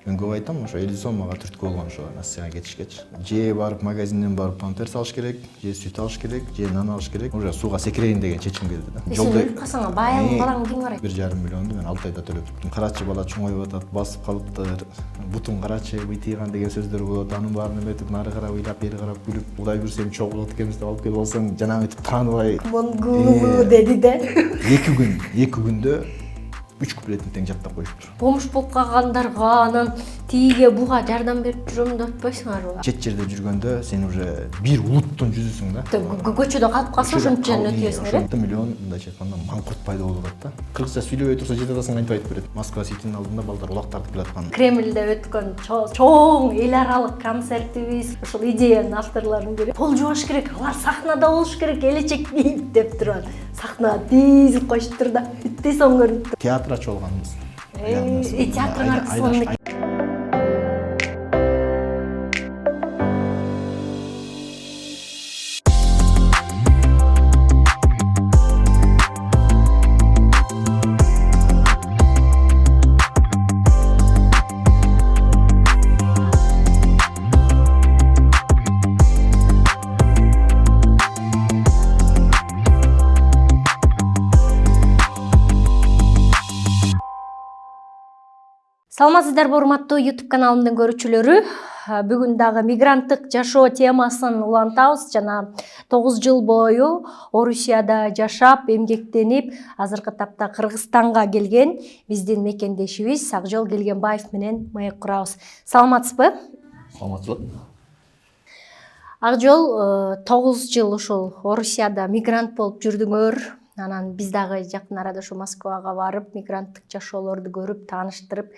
Мен көп айтам, ошо 50 сом мага түрткү болгон ошо насыяга кетишкечи. Же барып магазинден барып памперс алыш керек, же сүт алыш керек, же нан алыш керек. Уже сууга секирейин деген чечим келди да. Сен өлүп калсаң байым балаң ким карайт? 1,5 миллионду мен 6 айда төлөп туруптум. Карачы бала чоңоюп атат, басып калыптыр. Бутун карачы, быйтыйган деген сөздөр болот. Анын баарын эметип, нары карап ыйлап, бери карап күлүп, Кудай бурсем чогулат экенбиз деп алып келип алсаң, жанагы этип тааныбай. Монгу деди да. 2 күндө 3 куплетин тең жаттап коюшуптур. Помуш болуп калгандарга анан тиге буга жардам берип жүрөм деп атпайсыңарбы? Чет жерде жүргөндө сен уже бир улуттун жүзүсүң да. Көчөдө калып калса ошончо өтөсүңөр. Ошонто миллион мындайча айтканда манкурт пайда болуп атат да. Кыргызча сүйлөбөй турса жете атасың кантип айтып берет. Москва ситинин алдында балдар улак тартып келаткан. Кремльде өткөн чоң эл аралык концертибиз, ошол идеянын авторлорун көрүп, пол жубаш керек, алар сахнада болуш керек, келечек кийип деп турат. Сахнага тийзип коюшуптур да, бүттөй соң көрүнүп. Театр ачып алганбыз. Театрдын аркысынан Саламатсыздарбы урматтуу YouTube каналымдын көрүүчүлөрү. Бүгүн дагы мигранттык жашоо темасын улантабыз. Жана 9 жыл бою Орусияда жашап, эмгектенип, азыркы тапта Кыргызстанга келген биздин мекендешибиз Акжол Келгенбаев менен маек курабыз. Саламатсызбы? Саламатсызбы. Акжол 9 жыл ушул Орусияда мигрант болуп жүрдүңөр. Анан биз дагы жакын арада ушу Москвага барып, мигранттык жашоолорду көрүп, тааныштырып,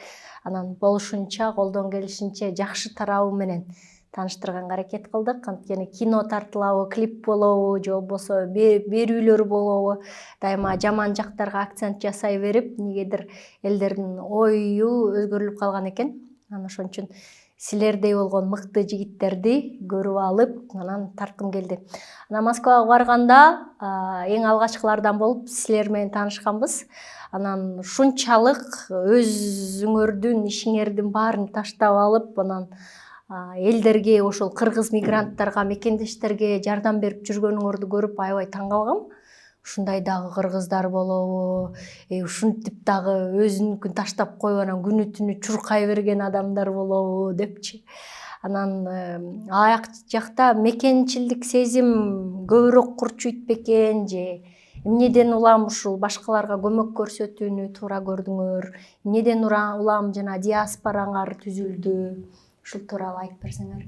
анан болушунча, колдон келишинче жакшы тарабы менен тааныштырганга аракет кылдык. Анткени кино тартылабы, клип болобу, же болбосо берүүлөр болобу, дайыма жаман жактарга акцент жасай берип, негедир элдердин ою өзгөрүлүп калган экен. Анан ошон үчүн силердей болгон мыкты жигиттерди көрүп алып, анан тарткым келди. Анан Москвага барганда эң алгачкылардан болуп силер менен таанышканбыз. Анан ушунчалык өзүңөрдүн ишиңердин баарын таштап алып, анан элдерге, ошол кыргыз мигранттарга, мекендештерге жардам берип жүргөнүңөрдү көрүп аябай таң калгам. Ушундай дагы кыргыздар болобу, ушинтип дагы өзүнүкүн таштап коюп анан күнү түнү чуркай берген адамдар болобу депчи. Анан аяк жакта мекенчилдик сезим көбүрөөк курчуйт бекен же эмнеден улам ушул башкаларга көмөк көрсөтүүнү туура көрдүңөр? Эмнеден улам жана диаспораңар түзүлдү? Ушул тууралуу айтып берсеңер.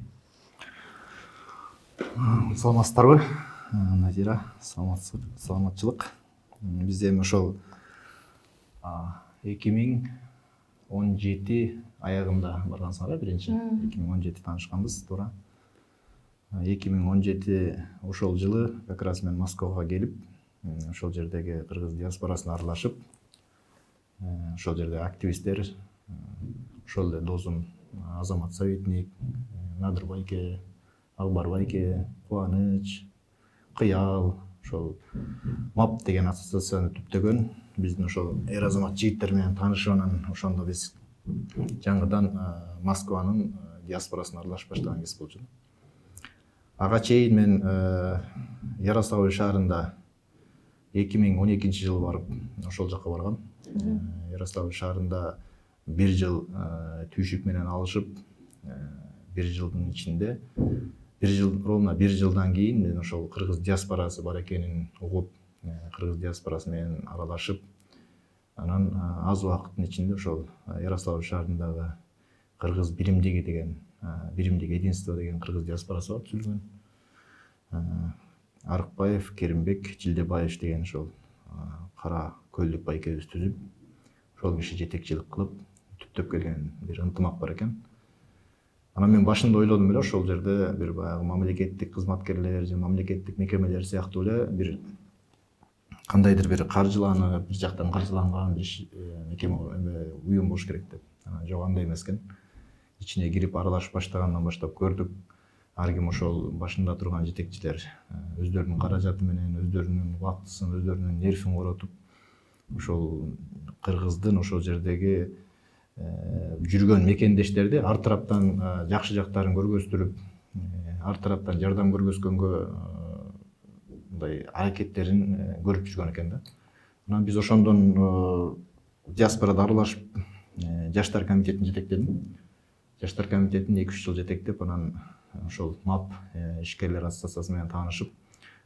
Саламатсыздарбы? Назира, саламатчылык. Биз эми ошол 2017 аягында баргансыңар, биринчи 2017 таанышканбыз, туура. 2017 ошол жылы как раз мен Москвага келип, ошол жердеги кыргыз диаспорасына аралашып, ошол жерде активисттер, ошол эле досум Азамат Советник, Надыр байке, Акбар байке, Кубаныч, Кыял, ошол МАП деген ассоциацияны түптөгөн биздин ошол эр азамат жигиттер менен таанышып, анан ошондо биз жаңыдан Москванын диаспорасына аралашып баштаган кез болчу. Ага чейин мен Ярославль шаарында 2012 жылы барып ошол жакка баргам. Ярославль шаарында 1 жыл түйшүк менен алышып, 1 жылдын ичинде ровно 1 жылдан кийин мен ошол кыргыз диаспорасы бар экенин угуп, кыргыз диаспорасы менен аралашып, анан аз убакыттын ичинде ошол Ярославль шаарындагы кыргыз биримдиги деген, биримдик единство деген кыргыз диаспорасы бар түзүлгөн. Арыкбаев, Керимбек, Жылдебаев деген ошол кара көлдүк байкебиз түзүп, ошол киши жетекчилик кылып түптөп келген бир ынтымак бар экен. Анан мен башында ойлодум эле ошол жерде бир баягы мамлекеттик кызматкерлер же мамлекеттик мекемелер сыяктуу эле бир кандайдыр бир каржыланып, бир жактан каржыланган бир мекеме, уюм болуш керек деп. Анан жок, андай эмес экен. Ичине кирип аралашып баштагандан баштап көрдүк. Ар ким ошол башында турган жетекчилер өздөрүнүн каражаты менен, өздөрүнүн убактысын, өздөрүнүн нервин коротуп, ошол кыргыздын ошол жердеги жүргөн мекендештерди ар тараптан жакшы жактарын көргөздүрүп, ар тараптан жардам көргөзгөнгө мындай аракеттерин көрүп жүргөн экен да. Анан биз ошондон диаспорада аралашып, жаштар комитетин жетектедим. Жаштар комитетин 2-3 жыл жетектеп, анан ошол МАП ишкерлер ассоциациясы менен таанышып,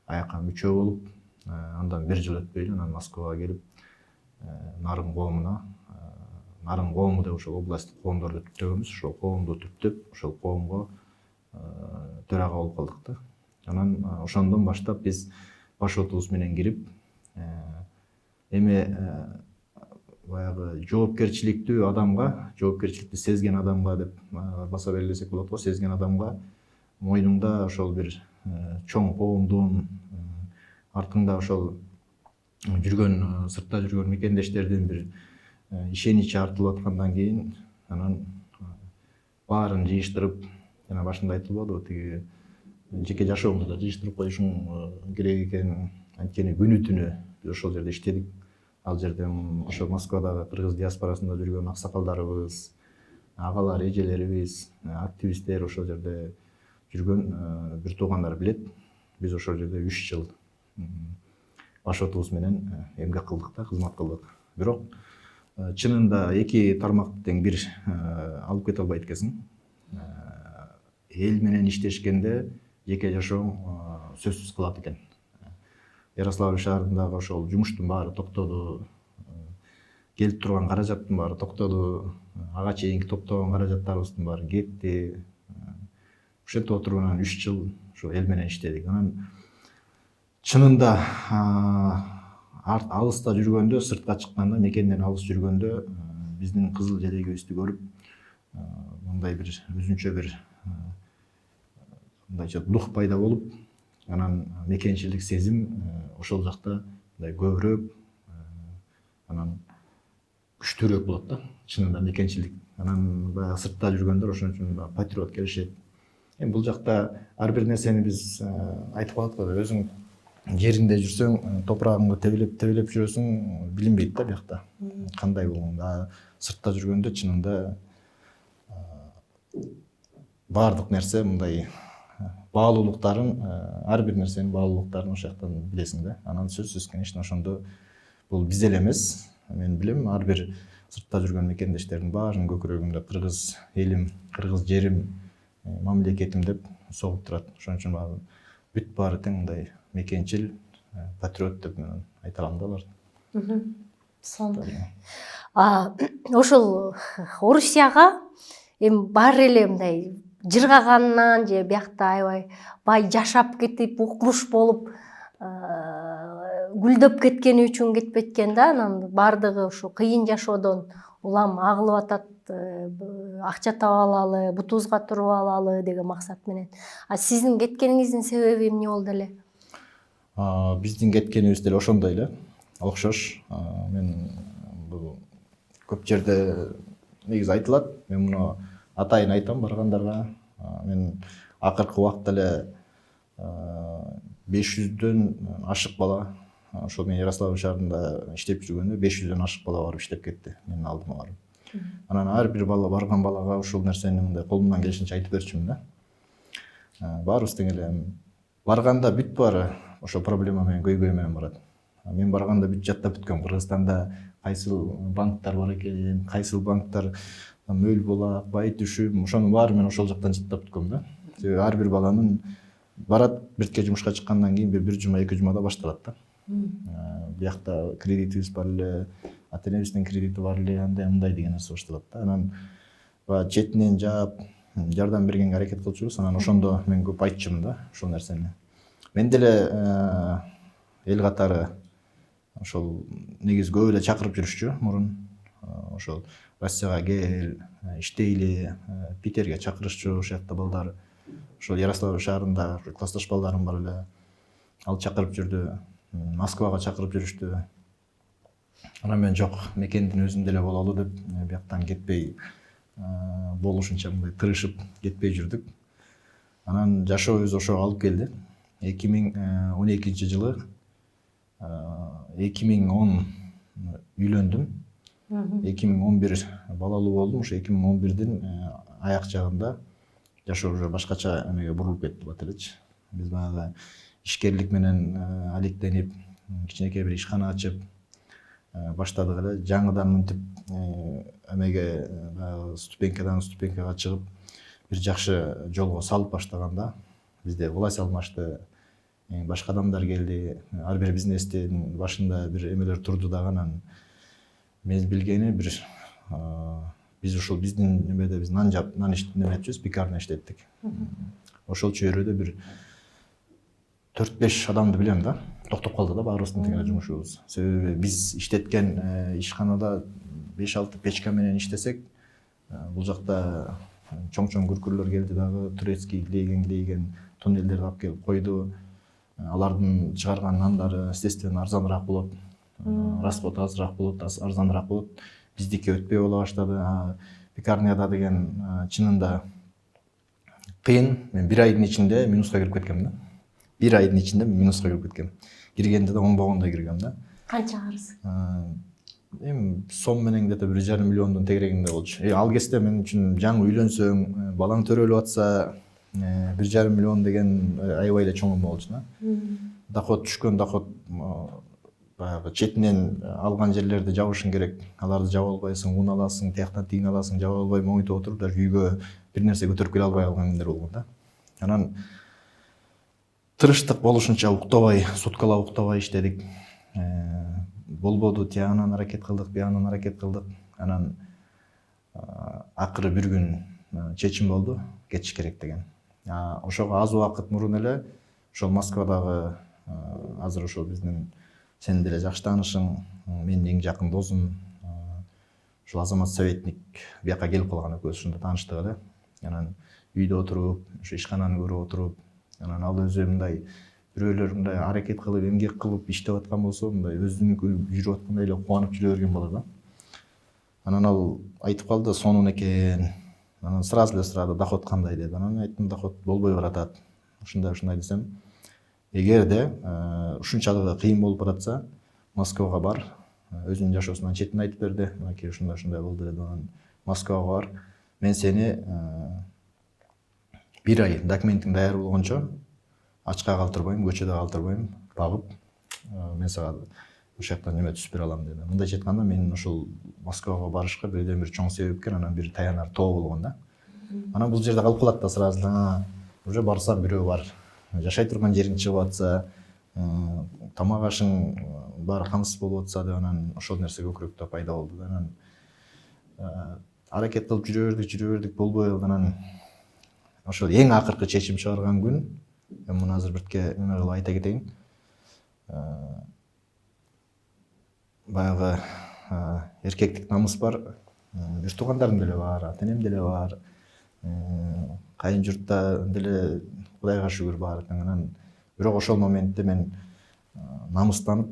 аяка мүчө болуп, андан 1 жыл өтпөй эле анан Москвага келип, Нарын коомуна, Нарын коому деп ошол областтык коомдорду түптөгөнбүз, ошол коомду түптөп, ошол коомго төрага болуп калдык да. Анан ошондон баштап биз баш отубуз менен кирип, эми баягы жоопкерчиликтүү адамга, жоопкерчиликти сезген адамга деп баса белгилесек болот го, сезген адамга мойнуңда ошол бир чоң коомдун, артыңда ошол жүргөн, сыртта жүргөн мекендештердин бир ишеничи артылып аткандан кийин, анан баарын жыйыштырып, жана башында айтылбадыбы, тиги жеке жашооңду да жыйыштырып коюшуң керек экен. Анткени күнү түнү биз ошол жерде иштедик. Ал жерде ошо Москвадагы кыргыз диаспорасында жүргөн аксакалдарыбыз, агалар, эжелерибиз, активисттер ошол жерде жүргөн бир туугандар билет. Биз ошол жерде 3 жыл баш отубуз менен эмгек кылдык да, кызмат кылдык. Бирок чынында эки тармакты тең бир алып кете албайт экенсиң. Эл менен иштешкенде жеке жашооң сөзсүз калат экен. Ярославль шаарындагы ошол жумуштун баары токтоду, келип турган каражаттын баары токтоду, ага чейинки топтогон каражаттарыбыздын баары кетти. Ошентип отуруп анан 3 жыл ошо эл менен иштедик. Анан чынында алыста жүргөндө, сыртка чыкканда, мекенден алыс жүргөндө биздин кызыл желегибизди көрүп, мындай бир өзүнчө бир мындайча дух пайда болуп, анан мекенчилик сезим ошол жакта мындай көбүрөөк, анан күчтүүрөөк болот да, чынында мекенчилик. Анан баягы сыртта жүргөндөр ошон үчүн патриот келишет. Эми бул жакта ар бир нерсени биз айтып калат го, өзүң жериңде жүрсөң, топурагыңды тебелеп жүрөсүң, билинбейт да биякта. Кандай болгон. Сыртта жүргөндө чынында баардык нерсе мындай баалуулуктарын, ар бир нерсенин баалуулуктарын ошол жактан билесиң да. Анан сөзсүз, конечно, ошондо бул биз эле эмес, мен билем, ар бир сыртта жүргөн мекендештердин баарынын көкүрөгүндө кыргыз элим, кыргыз жерим, мамлекетим деп согуп турат. Ошон үчүн бүт баары тең мындай мекенчил, патриот деп мен айта алам да аларды. Сонун. Ошол Орусияга эми баары эле мындай жыргаганынан же биякта аябай бай жашап кетип, укмуш болуп, гүлдөп кеткени үчүн кетпейт экен да. Анан баардыгы ушу кыйын жашоодон улам агылып атат, акча таап алалы, бутубузга туруп алалы деген максат менен. Сиздин кеткениңиздин себеби эмне болду эле? Биздин кеткенибиз деле ошондой эле, окшош. Мен бул көп жерде негизи айтылат. Мен муну атайын айтам баргандарга. Мен акыркы убакта эле 500дөн ашык бала, ошол мен Ярославль шаарында иштеп жүргөндө 500дөн ашык бала барып иштеп кетти менин алдыма барып. Анан ар бир бала барган балага ушул нерсени мындай колумдан келишинче айтып берчүмүн да. Баарыбыз тең эле барганда бүт баары ошол проблема менен, көйгөй менен барат. Мен барганда бүт жаттап бүткөм. Кыргызстанда кайсыл банктар бар экен, кайсыл банктар мөл болот, бай түшүм, ошонун баары мен ошол жактан жаттап бүткөм да. Себеби ар бир баланын барат, биртке жумушка чыккандан кийин бир жума, 2 жумада башталат да. Биякта кредитибиз бар эле, ата-энебиздин кредити бар эле, андай мындай деген нерсе башталат да. Анан четинен жаап, жардам бергенге аракет кылчубуз. Анан ошондо мен көп айтчумун да ошол нерсени. Мен деле эл катары ошол негизи көп эле чакырып жүрүшчү мурун. Ошол Россияга кел, иштейли, Питерге чакырышчу, ошол жакта балдар. Ошол Ярославль шаарында классташ балдарым бар эле. Ал чакырып жүрдү, Москвага чакырып жүрүштү. Анан мен жок, мекендин өзүндө эле бололу деп, бияктан кетпей, болушунча мындай тырышып кетпей жүрдүк. Анан жашообуз ошого алып келди. 2012 жылы 2010 үйлөндүм. 2011 балалуу болдум. Ошо 2011'дин аяк жагында жашоо уже башкача эмеге бурулуп кетти бат элечи. Биз баягы ишкерлик менен алектенип, кичинекей бир ишкана ачып баштадык эле. Жаңыдан мынтип эмеге баягы ступенькадан ступенькага чыгып бир жакшы жолго салып баштаганда бизде власть алмашты, башка адамдар келди. Ар бир бизнестин башында бир эмелер турду дагы, анан мен билгени бир биз ушул биздин немеде биз нан неметчүбүз, пекарня иштеттик. Ошол чөйрөдө бир 4-5 адамды билем да. Токтоп калды да баарыбыздын тигине жумушубуз. Себеби биз иштеткен ишканада 5-6 печка менен иштесек, бул жакта чоң күркүрлөр келди дагы, турецкий клейген туннелдерди алып келип койду. Алардын чыгарган нандары естественно арзаныраак болот, расход азыраак болот, арзаныраак болот. Биздики өтпөй боло баштады. Пекарняда деген чынында кыйын. Мен 1 айдын ичинде минуска кирип кеткем да. 1 айдын ичинде минуска кирип кеткем. Киргенде да оңбогондой киргем да. Канча карыз? Эми сом менен где-то 1,5 миллиондун тегерегинде болчу. Ал кезде мен үчүн жаңы үйлөнсөң, балаң төрөлүп атса, 1,5 миллион деген аябай эле чоң болчу да. Доход түшкөн доход баягы четинен алган жерлерди жабышың керек. Аларды жаба албайсың, ун аласың, тияктан тигин аласың, жаба албай моңуйта отуруп даже үйгө бир нерсе көтөрүп келе албай калган күндөр болгон да. Анан тырыштык болушунча уктабай, суткалап уктабай иштедик. Болбоду, тиягынан аракет кылдык, биягынан аракет кылдык. Анан акыры бир күн чечим болду, кетиш керек деген. Ошого аз убакыт мурун эле ошол Москвадагы азыр ошол биздин сен деле жакшы таанышың, менин эң жакын досум, ошол Азамат советник бияка келип калган, экөөбүз ушунда тааныштык эле. Анан үйдө отуруп, ошо ишкананы көрүп отуруп, анан ал өзү мындай бирөөлөр мындай аракет кылып, эмгек кылып иштеп аткан болсо, мындай өзүнүн жүрүп аткандай эле кубанып жүрө берген болот да. Анан ал айтып калды, сонун экен. Анан сразу эле сурады, доход кандай деди. Анан айттым, доход болбой баратат. Ушундай десем, эгерде ушунчалык кыйын болуп баратса, Москвага бар. Өзүнүн жашоосунан четин айтып берди. Мынакей ушундай болду деди. Анан Москвага бар. Мен сени 1 ай документиң даяр болгончо ачка калтырбайм, көчөдө калтырбайм, багып, мен сага ошол жактан неме түзүп бере алам деди. Мындайча айтканда, менин ушул Москвага барышка бирден бир чоң себепкер, анан бир таянар тоо болгон да. Анан бул жерде калып калат да сразу эле. Уже барсам бирөө бар. Жашай турган жериң чыгып атса, тамак ашың баары камсыз болуп атса деп, анан ошол нерсе көкүрөктө пайда болду да. Анан аракет кылып жүрө бердик, болбой калды. Анан ошол эң акыркы чечим чыгарган күн, мен муну азыр биртке эме кылып айта кетейин. Баягы эркектик намыс бар, бир туугандарым деле бар, ата-энем деле бар, кайын журтта деле Кудайга шүгүр бар экен. Анан бирок ошол моментте мен намыстанып,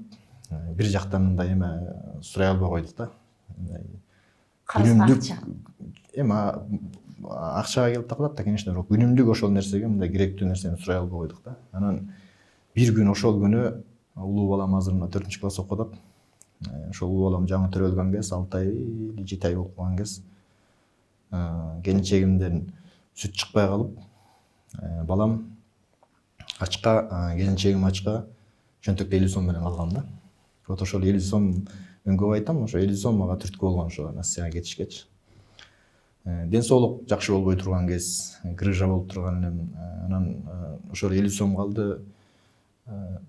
бир жактан мындай эме сурай албай койдук да. Күнүмдүк эми акчага келип такалат да, конечно, бирок күнүмдүк ошол нерсеге мындай керектүү нерсени сурай албай койдук да. Анан бир күн ошол күнү улуу балам азыр 4-класс окуп атат. Ошол улуу балам жаңы төрөлгөн кез, 6 ай или 7 ай болуп калган кез, келинчегимден сүт чыкпай калып, балам ачка, келинчегим ачка чөнтөктө 50 сом менен калган да. Вот ошол 50 сом, мен көп айтам, ошо 50 сом мага түрткү болгон ошо Россияга кетишкечи. Ден соолук жакшы болбой турган кез, грыжа болуп турган элем. Анан ошол 50 сом калды,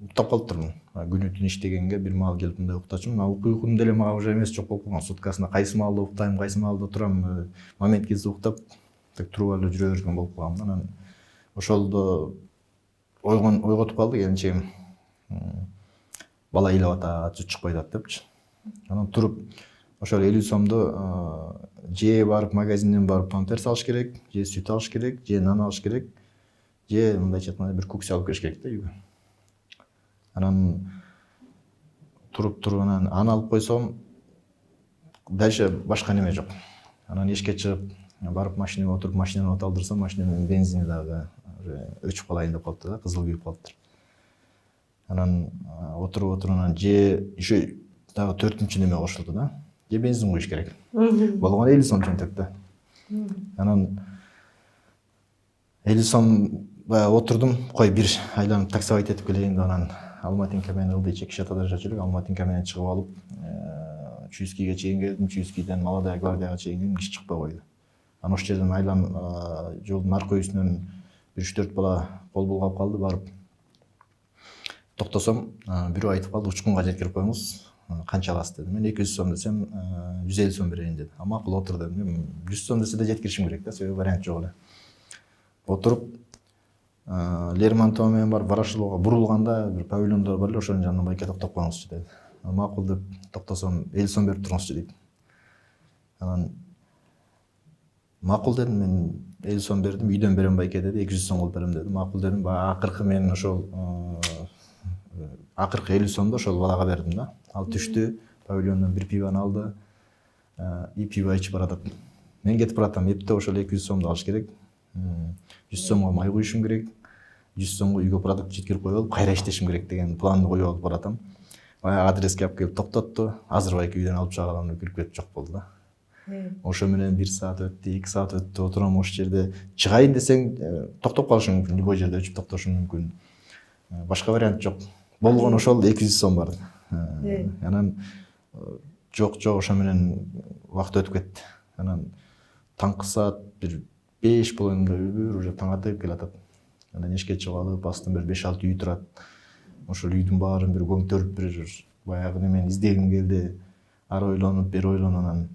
уктап калыптырмын. Күнү түн иштегенге бир маал келип мындай уктачумун. Уйкум деле мага уже эмес жок болуп калган. Суткасына кайсы маалда уктайм, кайсы маалда турам, момент кезде уктап, так туруп эле жүрө берген болуп калгам. Анан ошолдо ойготуп калды келинчегим. Бала ыйлап атат, сүт чыкпай атат депчи. Анан туруп ошол 50 сомду же барып магазинден барып памперс алыш керек, же сүт алыш керек, же нан алыш керек, же мындайча айтканда бир кукс алып келиш керек да үйгө. Анан туруп анан аны алып койсом, дальше башка неме жок. Анан эшикке чыгып, барып машинага отуруп, машинаны оталдырсам, машинанын бензини дагы өчүп калайын деп калыптыр да, кызыл күйүп калыптыр. Анан отуруп анан же еще дагы 4-неме кошулду да. же бензин куюш керек. Болгону 50 сом жөнтөк да. Анан 50 сом отурдум, кой бир айланып таксовать этип келейин деп анан Алматинка менен ылдый чеки шатада жашачу элек. Алматинка менен чыгып алып, Чуйскийге чейин келдим, Чуйскийден Молодая гвардияга чейин келдим, иш чыкпай койду. Анан ошол жерден айлан жолдун аркы үйүсүнөн 3-4 бала кол булгап калды, барып токтосом, бирөө айтып калды, учкунга жеткирип коюңуз, канча аласыз деди. Мен 200 сом десем, 150 сом берейин деди. Макул отур дедим. Мен 100 сом десе да жеткиришим керек да, себеби вариант жок эле. Отуруп Лермонтов менен барып Ворошиловго бурулганда бир павильондор бар эле, ошонун жанына байке токтоп коюңузчу деди. Макул деп токтосом 50 сом берип туруңузчу дейт. Анан макул дедим, мен 50 сом бердим, үйдөн берем байке деди, 200 сом кылып берем деди. Макул дедим, акыркы мен ошол акыркы 50 сомду ошол балага бердим да. Ал түштү, павильондон бир пиваны алды, и пиво ичип баратат. Мен кетип баратам, эпте ошол 200 сомду алыш керек. 100 сомго май куюшум керек, 100 сомго үйгө продукт жеткирип коюп алып, кайра иштешим керек деген планды коюп алып баратам. Баягы адреске алып келип токтотту. Азыр байке үйдөн алып чыгаганымды көрүп кетип жок болду да. Ошо менен 1 саат өттү, 2 саат өттү, отурам ошол жерде. Чыгайын десең, токтоп калышың мүмкүн, любой жерде өчүп токтошуң мүмкүн. Башка вариант жок. Болгон ошол 200 сом бар. Анан жок, ошо менен убакыт өтүп кетти. Анан таңкы саат бир 5 болоюнда уже таң атып келатат. Анан эшикке чыгып алып, астын бир 5-6 үй турат. Ошол үйдүн баарын бир көңтөрүп, бир баягы немени издегим келди. Ары ойлонуп, бери ойлонуп, анан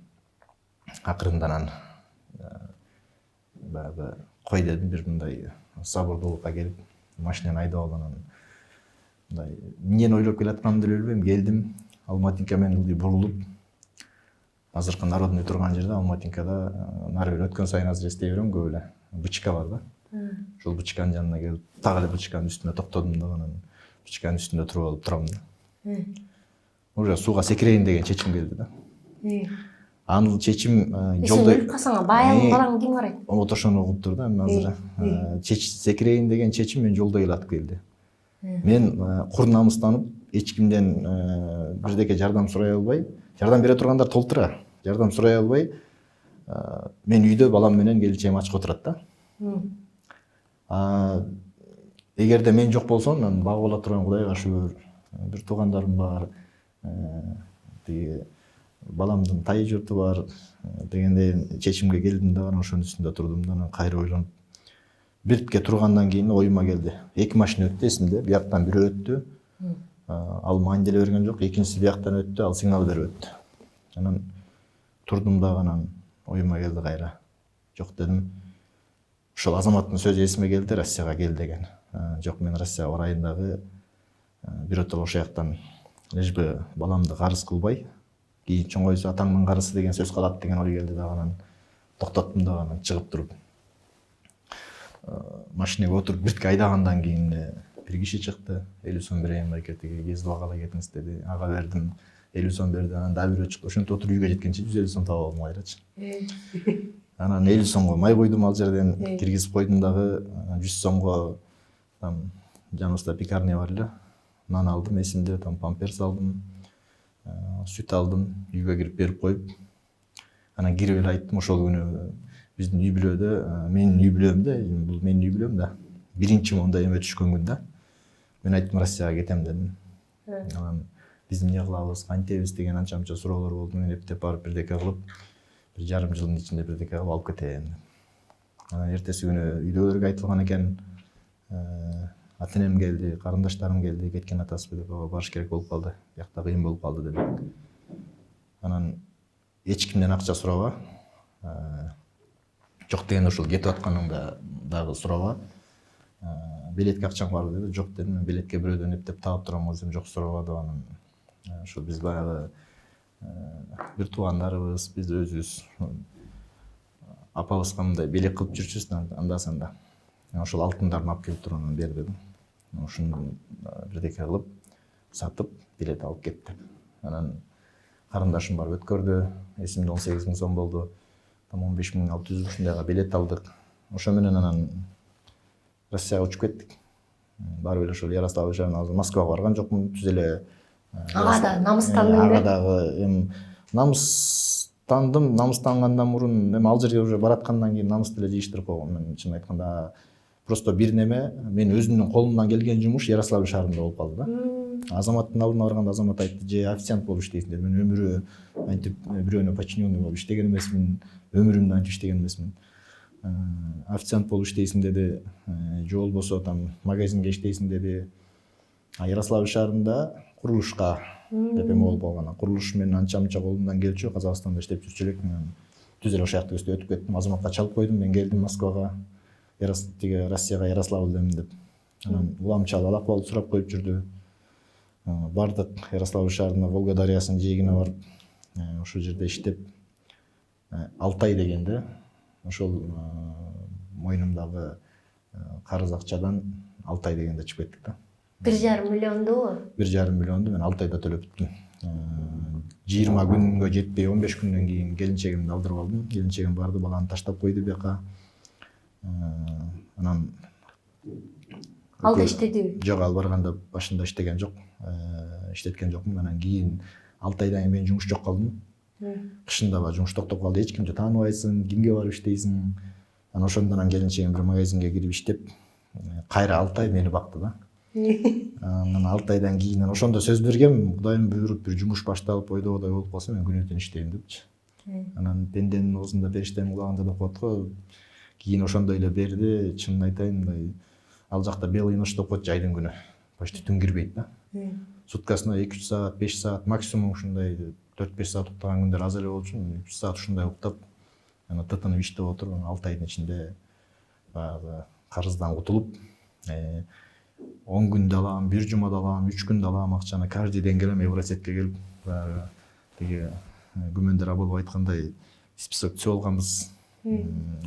акырында анан баягы кой дедим, бир мындай сабырдуулукка келип, машинаны айдап алып анан мындай эмнени ойлоп келатканымды деле билбейм, келдим, Алматинка менен ылдый бурулуп, азыркы Народный турган жерде Алматинкада нары бери өткөн сайын азыр эстей берем, көп эле бычка бар да. Ошол бычканын жанына келип, так эле бычканын үстүнө токтодум да, анан бычканын үстүндө туруп алып турам да. Уже сууга секирейин деген чечим келди да. Анын чечим жолдо өлүп калсаң баягы балаң ким карайт? Вот ошону угуп тур да, мен азыр секирейин деген чечим мен жолдо элатып келди. Мен кур намыстанып, эч кимден бирдеке жардам сурай албай, жардам бере тургандар толтура, жардам сурай албай, мен үйдө балам менен келинчегим ачык отурат да. Эгерде мен жок болсом, мен багып ала турган Кудайга шүгүр, бир туугандарым бар, тиги баламдын тай журту бар дегендей чечимге келдим да, ошонун үстүндө турдум да, анан кайра ойлонуп бирипке тургандан кийин оюма келди. 2 машина өттү эсимде, бияктан бирөө өттү. Ал мань деле берген жок, экинчиси бияктан өттү, ал сигнал берип өттү. Анан турдум да, анан оюма келди кайра. Жок дедим. Ошол азаматтын сөзү эсиме келди, Россияга кел деген. Жок, мен Россияга барайын дагы, биротоло ошол жактан лишби баламды карыз кылбай, кийин чоңойсо атаңдын карысы деген сөз калат деген ой келди да, анан токтоттум да, анан чыгып туруп машинага отуруп биртке айдагандан кийин бир киши чыкты. 50 сом берейин байке, тиги кезип ала кетиңиз деди. Ага бердим, 50 сом берди, анан дагы бирөө чыкты. Ошентип отуруп үйгө жеткенче 150 сом таап алдым кайрачы. Анан 50 сомго май куйдум, ал жерден киргизип койдум дагы, 100 сомго там жаныбызда пекарня бар эле. Нан алдым эсимде, там памперс алдым, сүт алдым, үйгө кирип берип коюп, анан кирип эле айттым ошол күнү биздин үй бүлөдө, менин үй бүлөмдө, бул менин үй бүлөм да, биринчи мондай эме түшкөн күн да. Мен айттым, Россияга кетем дедим. Анан биз эмне кылабыз, кантебиз деген анча-мынча суроолор болду. Мен эптеп барып бирдеке кылып, бир жарым жылдын ичинде бирдеке кылып алып кетейин. Анан эртеси күнү үйдөгүлөргө айтылган экен, ата-энем келди, карындаштарым келди, кеткен атасы деп барыш керек болуп калды. Биякта кыйын болуп калды деди. Анан эч кимден акча сураба, жок дегенде ошол кетип атканыңда дагы сураба. Билетке акчаң барбы деди. Жок дедим, мен билетке бирөөдөн эптеп таап турам десем, жок сурабады. Анан ошо биз баягы бир туугандарыбыз, биз өзүбүз апабызга мындай белек кылып жүрчүбүз анда-санда. Ошол алтындарын алып келип туруп анан бер дедим. Ошону бирдеке кылып сатып билет алып кеттим. Анан карындашым барып өткөрдү. Эсимде 18 000 сом болду. Там 15 600 ушундайга билет алдык. Ошо менен анан Россияга учуп кеттик. Барып эле ошол Ярославль шаарына, азыр Москвага барган жокмун, түз эле Ага да намыстандың да. Ага дагы намыстандым. Намыстангандан мурун эми ал жерге уже бараткандан кийин намысты эле жыйыштырып койгом. Мен чын айтканда просто бир неме мен өзүмдүн колумдан келген жумуш Ярославль шаарында болуп калды да. Азаматтын алдына барганда азамат айтты, же официант болуп иштейсиң деди. Мен өмүрү антип бирөөнө подчиненный болуп иштеген эмесмин, өмүрүмдө антип иштеген эмесмин. Официант болуп иштейсиң деди, же болбосо там магазинге иштейсиң деди. Ярославль шаарында курулушка деп эме болуп калган. Курулуш менен анча мынча колумдан келчү, Казакстанда иштеп жүрчү элек. Түз эле ошол жакта өтүп кеттим. Азаматка чалып койдум, мен келдим Москвага, Россияга, Ярославльдемин деп. Анан улам чал алакыбалды сурап коюп жүрдү. Бардык Ярославль шаарына, Волга дарыясынын жээгине барып, ошол жерде иштеп, Алтай дегенде, ошол мойнумдагы карыз акчадан Алтай дегенде чыгып кеттик да. 1,5 миллиондубу? 1,5 миллионду мен Алтайда төлөп бүттүм. 20 күнгө жетпей 15 күндөн кийин келинчегимди алдырып алдым. Келинчегим барды, баланы таштап койду бияка. Анан Алда иштедиби? Жок, ал барганда башында иштеген жок. Иштеткен жокмун. Анан кийин Алтайдан кийин мен жумуш жок калдым. Кышында бар жумуш токтоп калды. Эч кимди тааныбайсың, кимге барып иштейсиң. Анан ошондон келинчегим бир магазинге кирип иштеп, кайра Алтай мени бакты да. Анан Алтайдан кийин ошондо сөз бергем, Кудайым буйруп бир жумуш башталып ойдогодай болуп калса мен күнү түн иштейм депчи. Анан пенденин оозунда периштенин кулагында деп коет го. Кийин ошондой эле берди. Чынын айтайын, мындай ал жакта белый ночь деп коет, жайдын күнү. Почти түн кирбейт да. Суткасына 2-3 саат, 5 саат, максимум ушундай 4-5 саат уктаган күндөр аз эле болчу. 3 саат ушундай уктап, анан тытынып иштеп отуруп, Алтайдын ичинде баягы карыздан кутулуп, 10 күндө алам, 1 жумада алам, 3 күндө алам акчаны, каждый день келем Евросетке келип, баягы тиги күмөндөр абылып айткандай список түзүп алганбыз.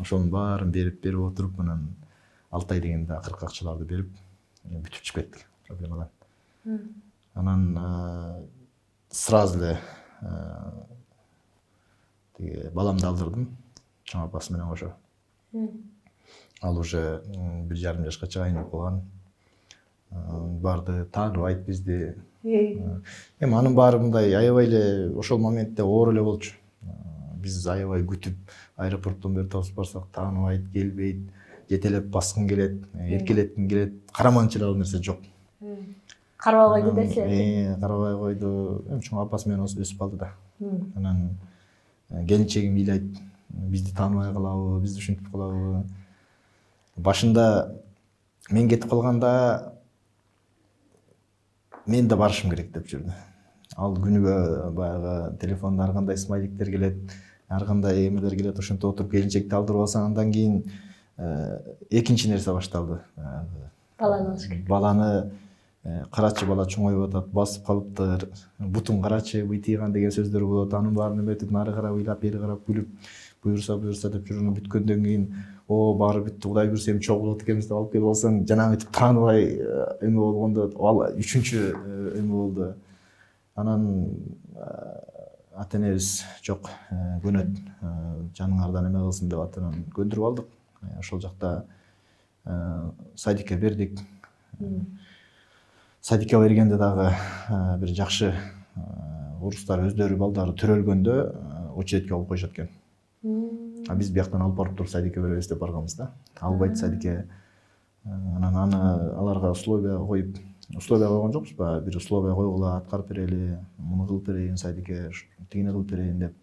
Ошонун баарын берип отуруп, анан Алтай дегенде акыркы акчаларды берип бүтүп чыгып кеттик проблемадан. Анан сразу эле тиги баламды алдырдым, чоң апасы менен кошо. Ал уже 1,5 жашка чыгайын деп калган. Барды тааныбайт бизди. Эми анын баары мындай аябай эле ошол моментте оор эле болчу. Биз аябай күтүп, аэропорттон бери тосуп барсак, тааныбайт, келбейт, жетелеп баскын келет, эркелеткин келет, караманчы ал нерсе жок. Карабай койду десе. Карабай койду. Эми чоң апасы менен өсүп калды да. Анан келинчегим ыйлайт, бизди тааныбай калабы, бизди ушинтип калабы. Башында мен кетип калганда мен да барышым керек деп жүрдү. Ал күнүгө баягы телефонда ар кандай смайликтер келет, ар кандай эмелер келет, ошентип отуруп келинчекти алдырып алсаң, андан кийин экинчи нерсе башталды. Баланы алыш керек. Баланы карачы, бала чоңоюп атат, басып калыптыр, бутун карачы, быйтыйган деген сөздөр болот. Анын баарын эметип, нары карап ыйлап, бери карап күлүп, буюрса деп жүргөн бүткөндөн кийин, баары бүттү, Кудай буйруса эми чогуу болот экенбиз деп алып келип алсаң, жанагынтип тааныбай эме болгондо ал үчүнчү эме болду. Анан ата энебиз жок, көнөт, жаныңардан эме кылсын деп атынан көндүрүп алдык. Ошол жакта садикке бердик. Садикке бергенде дагы бир жакшы орустар өздөрү балдары төрөлгөндө очередке алып коюшат экен. Биз бияктан алып барып туруп садикке беребиз деп барганбыз да. Албайт садикке. Анан аны аларга условия коюп, условия койгон жокпуз ба, бир условия койгула, аткарып берели, муну кылып берейин садикке, тигини кылып берейин деп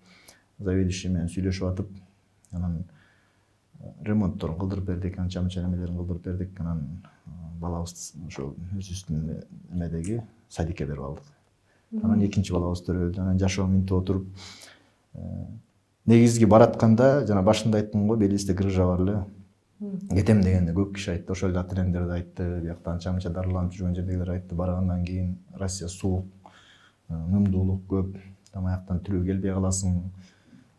заведующий менен сүйлөшүп атып, анан ремонтторун кылдырып бердик, анча мынча немелерин кылдырып бердик. Анан балабызды ошол өзүбүздүн эмедеги садикке берип алдык. Анан экинчи балабыз төрөлдү. Анан жашоо минтип отуруп, негизги баратканда жана башында айттым го, белибизде грыжа бар эле. Кетем дегенде көп киши айтты, ошол эле трендер да айтты, биякта анча мынча дарыланып жүргөн жердегилер айтты. Баргандан кийин Россия суук, нымдуулук көп, тамаяктан тирүү келбей каласың,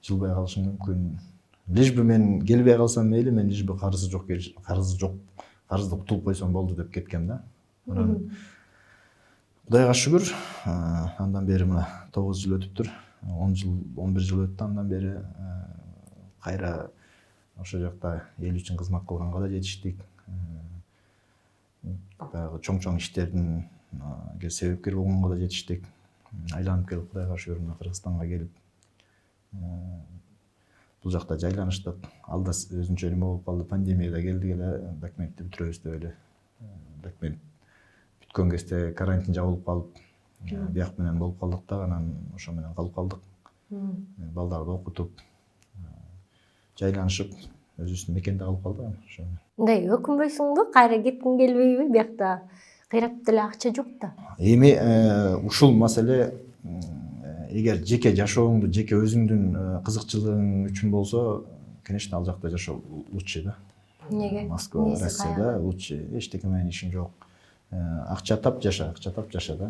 жылбай калышың мүмкүн. Лишь бы мен келбей калсам мейли, мен лишь бы карызы жок, карызды кутулуп койсом болду деп кеткем да. Анан Кудайга шүгүр, андан бери мына 9 жыл өтүптүр. 10 жыл, 11 жыл өттү андан бери. Кайра ошол жакта эл үчүн кызмат кылганга да жетиштик. Баягы чоң иштердин себепкер болгонго да жетиштик. Айланып келип, Кудайга шүгүр, Кыргызстанга келип Бул жакта жайланыштык. Алда өзүнчө неме болуп калды. Пандемияда келдик эле документти бүтүрөбүз деп эле. Документ бүткөн кезде карантин жабылып калып, бияк менен болуп калдык да, анан ошо менен калып калдык. Балдарды окутуп, жайланышып, өзүбүздүн мекенде калып калдык ошо. Мындай өкүнбөйсүңбү? Кайра кеткиң келбейби? Биякта кыйрап деле акча жок да. Эми ушул маселе эгер жеке жашооңду, жеке өзүңдүн кызыкчылыгың үчүн болсо, конечно, ал жакта жашоо лучше да. Эмнеге? Москва, Россияда лучше. Эчтеке менен ишиң жок. Акча тап жаша да.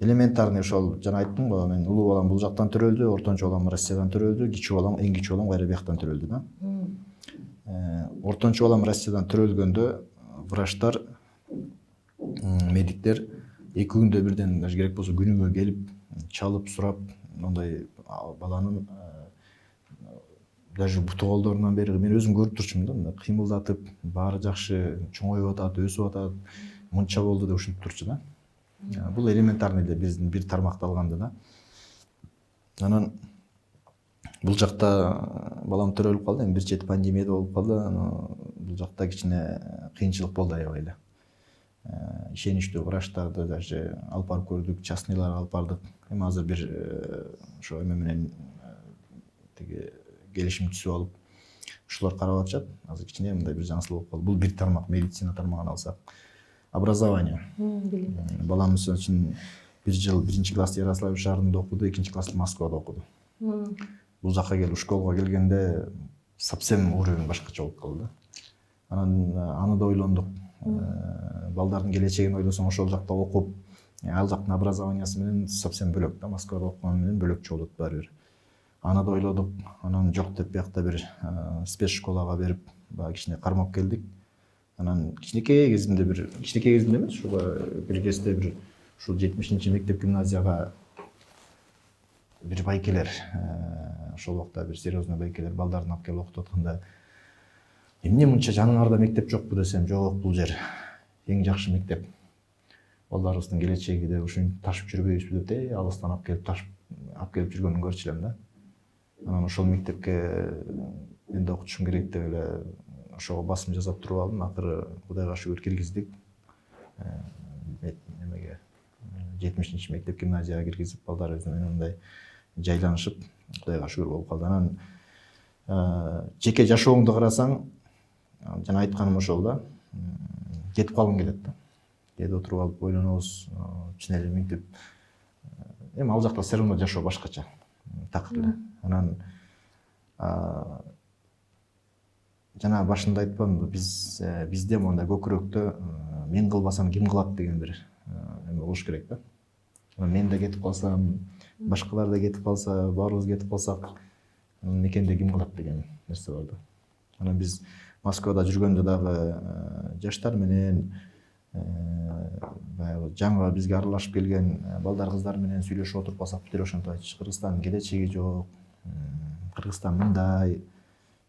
Элементарный ошол жана айттым го, мен улуу балам бул жактан төрөлдү, ортончу балам Россиядан төрөлдү, кичүү балам, эң кичүү балам кайра бияктан төрөлдү да. Ортончу балам Россиядан төрөлгөндө врачтар, медиктер 2 күндө бирден даже керек болсо күнүгө келип, чалып, сурап, мындай баланын даже буту колдорунан бери мен өзүм көрүп турчумун да, мындай кыймылдатып, баары жакшы, чоңоюп атат, өсүп атат, мынча болду деп ушинтип турчу да. Бул элементарный эле биздин бир тармакты алганда да. Анан бул жакта балам төрөлүп калды, эми бир чети пандемияда болуп калды, бул жакта кичине кыйынчылык болду аябай эле. Ишеничтүү врачтарды даже алып барып көрдүк, частныйларга алып бардык. Эми азыр бир ошо эме менен тиги келишим түзүп алып, ушулар карап атышат. Азыр кичине мындай бир жаңсыз болуп калды. Бул бир тармак, медицина тармагын алсак. Образование. Балам мисалы үчүн 1 жыл 1 класс Ярославль шаарында окуду, 2 классты Москвада окуду. Бул жака келип школго келгенде совсем уровень башкача болуп калды. Анан аны да ойлондук. Балдардын келечегин ойлосоң ошол жакта окуп, ал жактын образованиясы менен совсем бөлөк да, Москвада окуган менен бөлөкчө болот баары бир. Аны да ойлодук. Анан жок деп биякта бир спец школага берип, баягы кичине кармап келдик. Анан кичинекей кезимде эмес, ушуга бир кезде бир ушул 70-мектеп гимназияга бир байкелер, ошол убакта бир серьезный байкелер балдарын алып келип окутуп атканда, эмне мынча жаныңарда мектеп жокпу десем, жок, бул жер эң жакшы мектеп. Балдарыбыздын келечеги деп ушуну ташып жүрбөйбүзбү деп, алыстан алып келип жүргөнүн көрчү элем да. Анан ошол мектепке мен да окутушум керек деп эле ошого басым жасап туруп алдым. Акыры Кудайга шүгүр киргиздик. Немеге 70-мектеп гимназияга киргизип, балдарыбыз менен мындай жайланышып, Кудайга шүгүр болуп калды. Анан жеке жашооңду карасаң, жана айтканым ошол да, кетип калгың келет да. Кээде отуруп алып ойлонобуз, чын эле мынтип. Эми ал жакта все равно жашоо башкача, такыр эле. Анан жана башында айтканмын, бизде мондай көкүрөктө мен кылбасам ким кылат деген бир эме болуш керек да. Мен да кетип калсам, башкалар да кетип калса, баарыбыз кетип калсак, мекенде ким кылат деген нерсе бар да. Анан биз Москвада жүргөндө дагы жаштар менен баягы жаңы бизге аралашып келген балдар кыздар менен сүйлөшүп отуруп калсак, бир ошентип айтчу: Кыргызстандын келечеги жок, Кыргызстан мындай,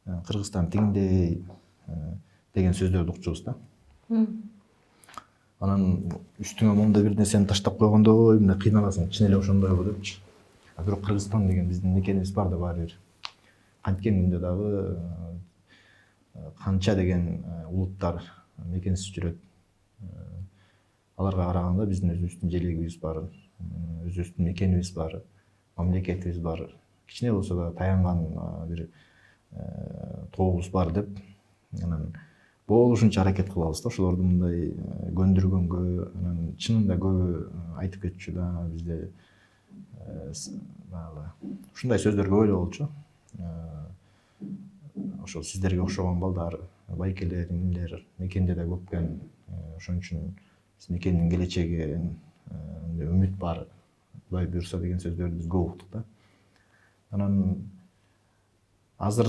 Кыргызстан тигиндей деген сөздөрдү укчубуз да. Анан үстүңө моундай бир нерсени таштап койгондо, ой, мындай кыйналасың, чын эле ошондойбу депчи. Бирок Кыргызстан деген биздин мекенибиз бар да баары бир. Анткени дагы канча деген улуттар мекенсиз жүрөт. Аларга караганда биздин өзүбүздүн желегибиз бар, өзүбүздүн мекенибиз бар, мамлекетибиз бар. Кичине болсо да таянган бир тобубуз бар деп, анан болушунча аракет кылабыз да, ошолорду мындай көндүргөнгө. Анан чынында көбү айтып кетчү да, бизде баягы ушундай сөздөр көп эле болчу. Ошол сиздерге окшогон балдар, байкелер, эмнелер мекенде да көп экен. Ошон үчүн мекендин келечеги үмүт бар, Кудай буйрса деген сөздөрдү биз көп уктук да. Анан азыр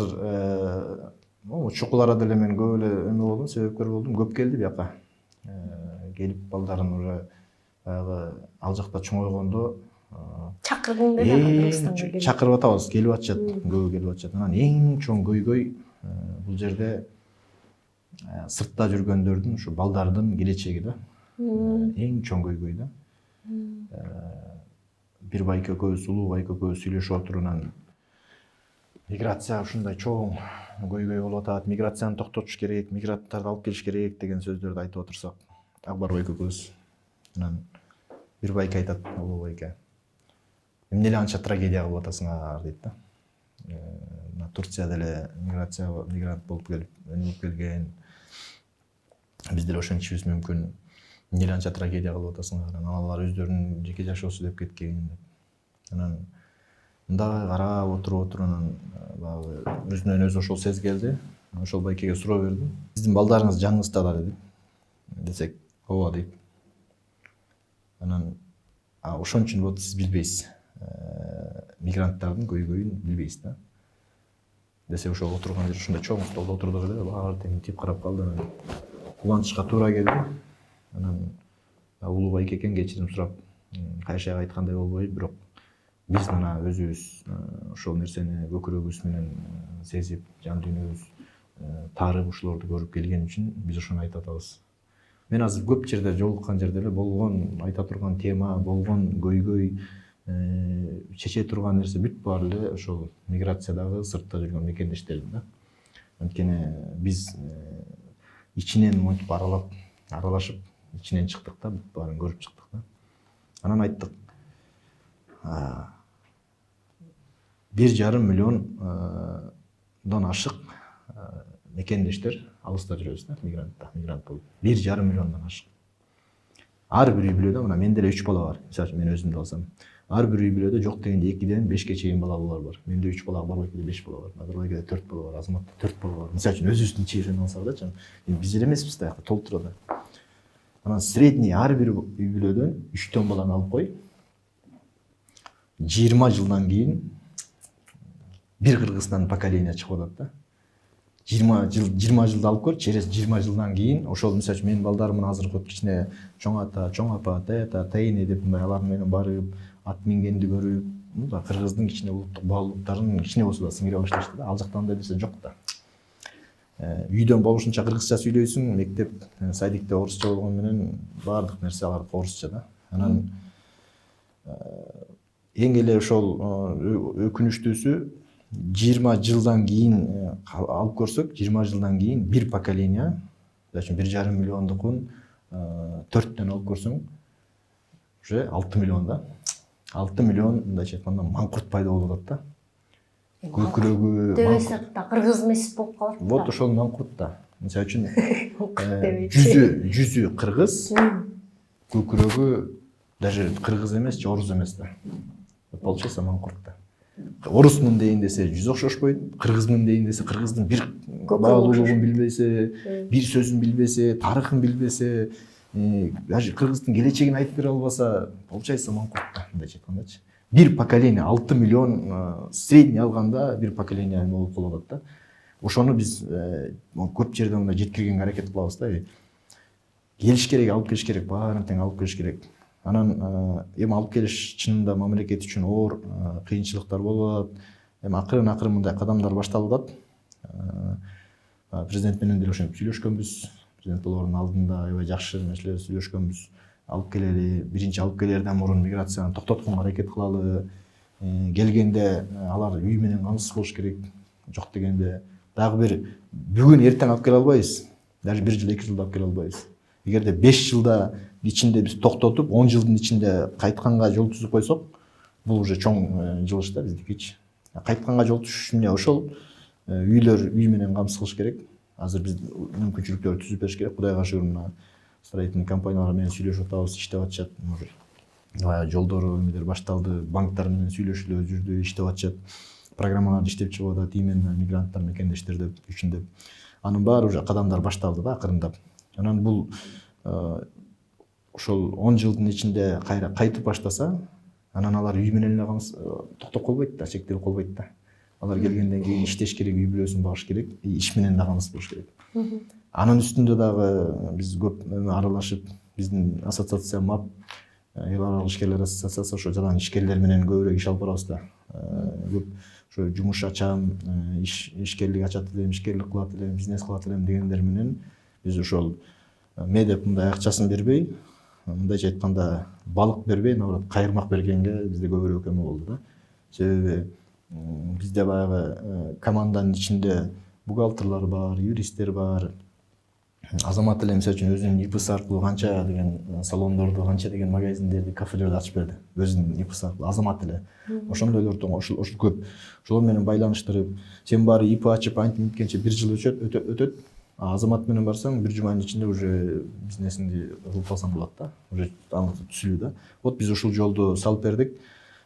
чукул арада эле мен көп эле эме болдум, себепкер болдум, көп келди бияка. Келип балдарын уже баягы ал жакта чоңойгондо чакыргыңдар Кыргызстанга келип. Чакырып атабыз, келип атышат, көбү келип атышат. Анан эң чоң көйгөй бул жерде сыртта жүргөндөрдүн, ушу балдардын келечеги да. Эң чоң көйгөй да. бир байке экөөбүз, улуу байке экөөбүз сүйлөшүп отурунан миграция ушундай чоң көйгөй болуп атат, миграцияны токтотуш керек, мигранттарды алып келиш керек деген сөздөрдү айтып отурсак, Акбар байке экөөбүз анан бир байке айтат, улуу байке. Эмне эле анча трагедия кылып атасыңар дейт да. Турция деле мигрант болуп келип, өнүгүп келген. Биз деле ошентишибиз мүмкүн. Эмне эле анча трагедия кылып атасыңар? Анан алар өздөрүнүн жеке жашоосу деп кеткен. Анан мындай карап отуруп анан баягы өзүнөн өзү ошол сезгелди. Ошол байкеге суроо берди. Сиздин балдарыңыз жаңыңызда да деди. Десек, ооба дейт. Анан ошон үчүн вот сиз билбейсиз. Мигранттардын көйгөйүн билбейсиз да. Десе ошол отурган жер ушундай чоң столдо отурдук эле, баары тимтип карап калды. Анан кубанычка туура келди. Анан улуу байке экен кечирим сурап, кайшаага айткандай болбойт, бирок биз мына өзүбүз ошол нерсени көкүрөгүбүз менен сезип, жан дүйнөбүз таарып ушуларды көрүп келген үчүн биз ошону айтып атабыз. Мен азыр көп жерде жолуккан жерде эле болгон айта турган тема, болгон көйгөй, чече турган нерсе бүт баары эле ошол миграциядагы сыртта жүргөн мекендештердин да. Анткени биз ичинен монтип аралашып, ичинен чыктык да, бүт баарын көрүп чыктык да. Анан айттык. 1,5 миллиондон ашык мекендештер алыста жүрөбүз да, мигрант болуп. 1,5 миллиондон ашык. Ар бир үй бүлөдө, мына менде эле 3 бала бар. Мисалы мен өзүмдү алсам, ар бир үй бүлөдө жок дегенде 2ден 5ке чейин балалар бар. Менде 3 бала, бар байкеде 5 бала бар. Бар байкеде 4 бала бар, Азаматта 4 бала бар. Мисалы үчүн өзүбүздүн чегинден алсак да, биз эле эмеспиз да, толтура да. Анан средний ар бир үй бүлөдөн 3төн баланы алып кой. 20 жылдан кийин бир Кыргызстан поколение чыгып атат да. 20 жылды алып көр, через 20 жылдан кийин ошол мисалы үчүн менин балдарымдын азыркы кичине чоң ата, чоң апа, тата, тайыне деп мындай алар менен барып, ат мингенди көрүп, мындай Кыргыздын кичине улуттук баалуулуктарын кичине болсо да сиңире башташты да. Ал жакта андай нерсе жок да. Үйдөн болушунча кыргызча сүйлөйсүң, мектеп, садикте орусча болгону менен баардык нерсе алар орусча да. Анан эң эле ошол өкүнүчтүүсү 20 жылдан кийин алып көрсөк, 20 жылдан кийин бир поколение, значит 1,5 миллиондукун 4төн алып көрсөң, уже 6 миллион да. 6 миллион мындайча айтканда маңкурт пайда болуп атат да. Көкүрөгү дебесек да кыргыз эмес болуп калат да. Вот ошол маңкурт да. Мисалы үчүн жүзү кыргыз, көкүрөгү даже кыргыз эмес, же орус эмес да. Получается маңкурт да. Орусмун дейин десе жүз окшошпойт, кыргызмын дейин десе кыргыздын бир баалуулугун билбесе, бир сөзүн билбесе, тарыхын билбесе, даже кыргыздын келечегин айтып бере албаса, получается маңкурт да, мындайча айткандачы. Бир поколение 6 миллион средний алганда бир поколение болуп калып атат да. Ошону биз көп жерде мындай жеткиргенге аракет кылабыз да. Келиш керек, алып келиш керек, баарын тең алып келиш керек. Анан эми алып келиш чынында мамлекет үчүн оор кыйынчылыктар болуп атат. Эми акырын мындай кадамдар башталып атат. Президент менен деле ошентип сүйлөшкөнбүз. Президент болоордун алдында аябай жакшы нерселер сүйлөшкөнбүз. Алып келели, биринчи алып келерден мурун миграцияны токтотконго аракет кылалы. Келгенде алар үй менен камсыз болуш керек. Жок дегенде дагы бир бүгүн эртең алып келе албайбыз. Даже 1 жыл, 2 жылда алып келе албайбыз. Эгерде 5 жылда ичинде биз токтотуп, 10 жылдын ичинде кайтканга жол түзүп койсок, бул уже чоң жылыш да биздикичи. Кайтканга жол түзүш эмне ошол үйлөр үй менен камсыз кылыш керек. Азыр биз мүмкүнчүлүктөрдү түзүп бериш керек. Кудайга шүгүр, мына строительный компаниялар менен сүйлөшүп атабыз, иштеп атышат. Жолдор эмелер башталды, банктар менен сүйлөшүүлөр жүрдү, иштеп атышат. Программаларды иштеп чыгып атат, именно мигранттар, мекендештер үчүн деп. Анын баары уже кадамдар башталды да, акырындап. Анан бул ошол 10 жылдын ичинде кайтып баштаса, анан алар үй менен эле токтоп калбайт да, чектелип калбайт да. Алар келгенден кийин иштеш керек, үй бүлөсүн багыш керек, иш менен да камсыз болуш керек. Анын үстүндө дагы биз көп аралашып, биздин ассоциация МАП, эл аралык ишкерлер ассоциациясы ошо жадан ишкерлер менен көбүрөөк иш алып барабыз да. Көп ошо жумуш ачам, ишкерлик ачат элем, ишкерлик кылат элем, бизнес кылат элем дегендер менен биз ошол ме деп мындай акчасын бербей, мындайча айтканда балык бербей наоборот кайырмак бергенге бизде көбүрөөк эме болду да. Себеби бизде баягы команданын ичинде бухгалтерлар бар, юристтер бар. Азамат эле мисалы үчүн өзүнүн ИПС аркылуу канча деген салондорду, канча деген магазиндерди, кафелерди ачып берди. Өзүнүн ИПС аркылуу азамат эле. Ошондойлорду ошол көп. Ошолор менен байланыштырып, сен баары ИП ачып антип минткенче 1 жыл өтөт. Азамат менен барсаң 1 жуманын ичинде уже бизнесиңди кылып алсаң болот да. Уже аны түзүлүү да. Вот биз ушул жолду салып бердик.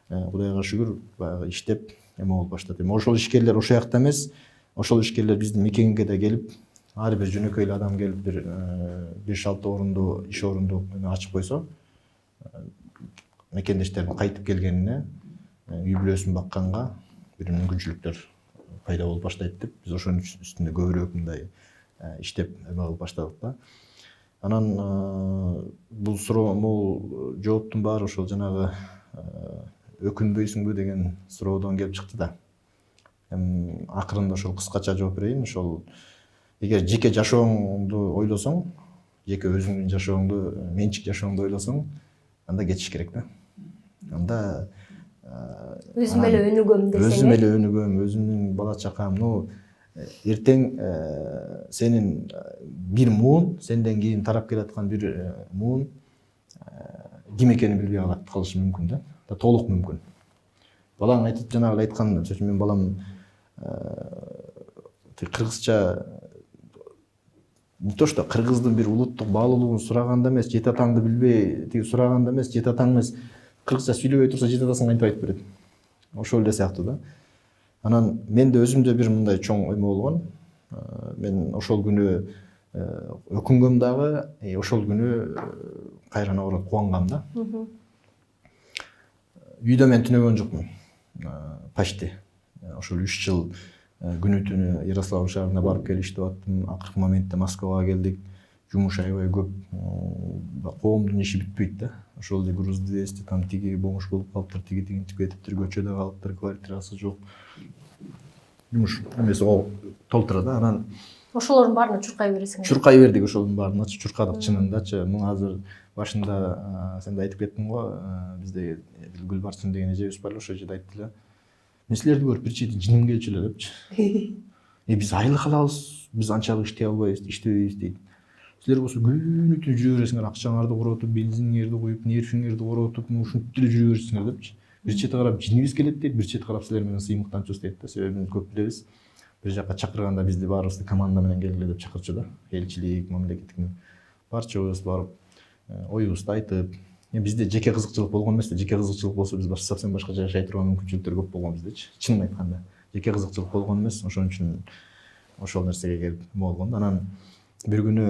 Кудайга шүгүр, баягы иштеп эме болуп баштады. Ошол ишкерлер ошол жакта эмес. Ошол ишкерлер биздин мекенге да келип, ар бир жөнөкөй эле адам келип бир 5-6 орунду иш орунду ачып койсо, мекендештердин кайтып келгенине, үй бүлөсүн бакканга бир мүмкүнчүлүктөр пайда болуп баштайт деп, биз ошонун үстүндө көбүрөөк мындай иштеп эме кылып баштадык да. Анан бул суроо, бул жооптун баары ошол жанагы өкүнбөйсүңбү деген суроодон келип чыкты да. Акырында ошол кыскача жооп берейин. Ошол эгер жеке жашооңду ойлосоң, жеке өзүңдүн жашооңду, менчик жашооңду ойлосоң, анда кетиш керек да. Анда өзүм эле өнүгөм десең, өзүм эле өнүгөм, өзүмдүн бала чакам, эртең сенин бир муун, сенден кийин тарап келаткан бир муун ким экенин билбей калышы мүмкүн да. Толук мүмкүн. Балаң айтып жанагы айткан, мен балам кыргызча не то что кыргыздын бир улуттук баалуулугун сураганда эмес, жет атаңды билбей тиги сураганда эмес, жет атаң эмес, кыргызча сүйлөбөй турса жет атасын кантип айтып берет. Ошол эле сыяктуу да. Анан менде өзүмдө бир мындай чоң эме болгон. Мен ошол күнү өкүнгөм дагы, ошол күнү кайра наоборот кубангам да. Үйдө мен түнөгөн жокмун. Почти. Ошол 3 жыл күнү түнү Ярославль шаарына барып келип иштеп аттым. Акыркы моментте Москвага келдик. Жумуш аябай көп. Коомдун иши бүтпөйт да. Ошол эле груз 200 там тиги бомуш болуп калыптыр, тиги тигинтип кетиптир, көчөдө калыптыр, квартирасы жок. Жумуш эмеси толтура да. Анан ошолордун баарына чуркай бересиң. Чуркай бердик ошолордун баарына, чуркадык чынындачы. Муну азыр башында сен да айтып кеттиң го, бизде Гүлбарчын деген эжебиз бар, ошол жерде айтты эле. Мен силерди көрүп бир чети жиним келчү эле депчи. Биз айлык алабыз, биз анчалык иштей албайбыз, иштебейбиз дейт. Силер болсо күнү түнү жүрө бересиңер, акчаңарды коротуп, бензиниңерди коюп, нервиңерди коротуп, ушинтип эле жүрө бересиңер депчи. Бир чети карап жинибиз келет дейт, бир чети карап силер менен сыймыктанчубуз дейт да. Себебин көп билебиз. Бир жака чакырганда бизди баарыбызды команда менен келгиле деп чакырчу да. Элчилик, мамлекеттик барчабыз барып, оюбузду айтып, бизде жеке кызыкчылык болгон эмес да. Жеке кызыкчылык болсо биз совсем башка жашай турган мүмкүнчүлүктөр көп болгон биздечи. Чынын айтканда, жеке кызыкчылык болгон эмес, ошон үчүн ошол нерсеге келип болгон. Анан бир күнү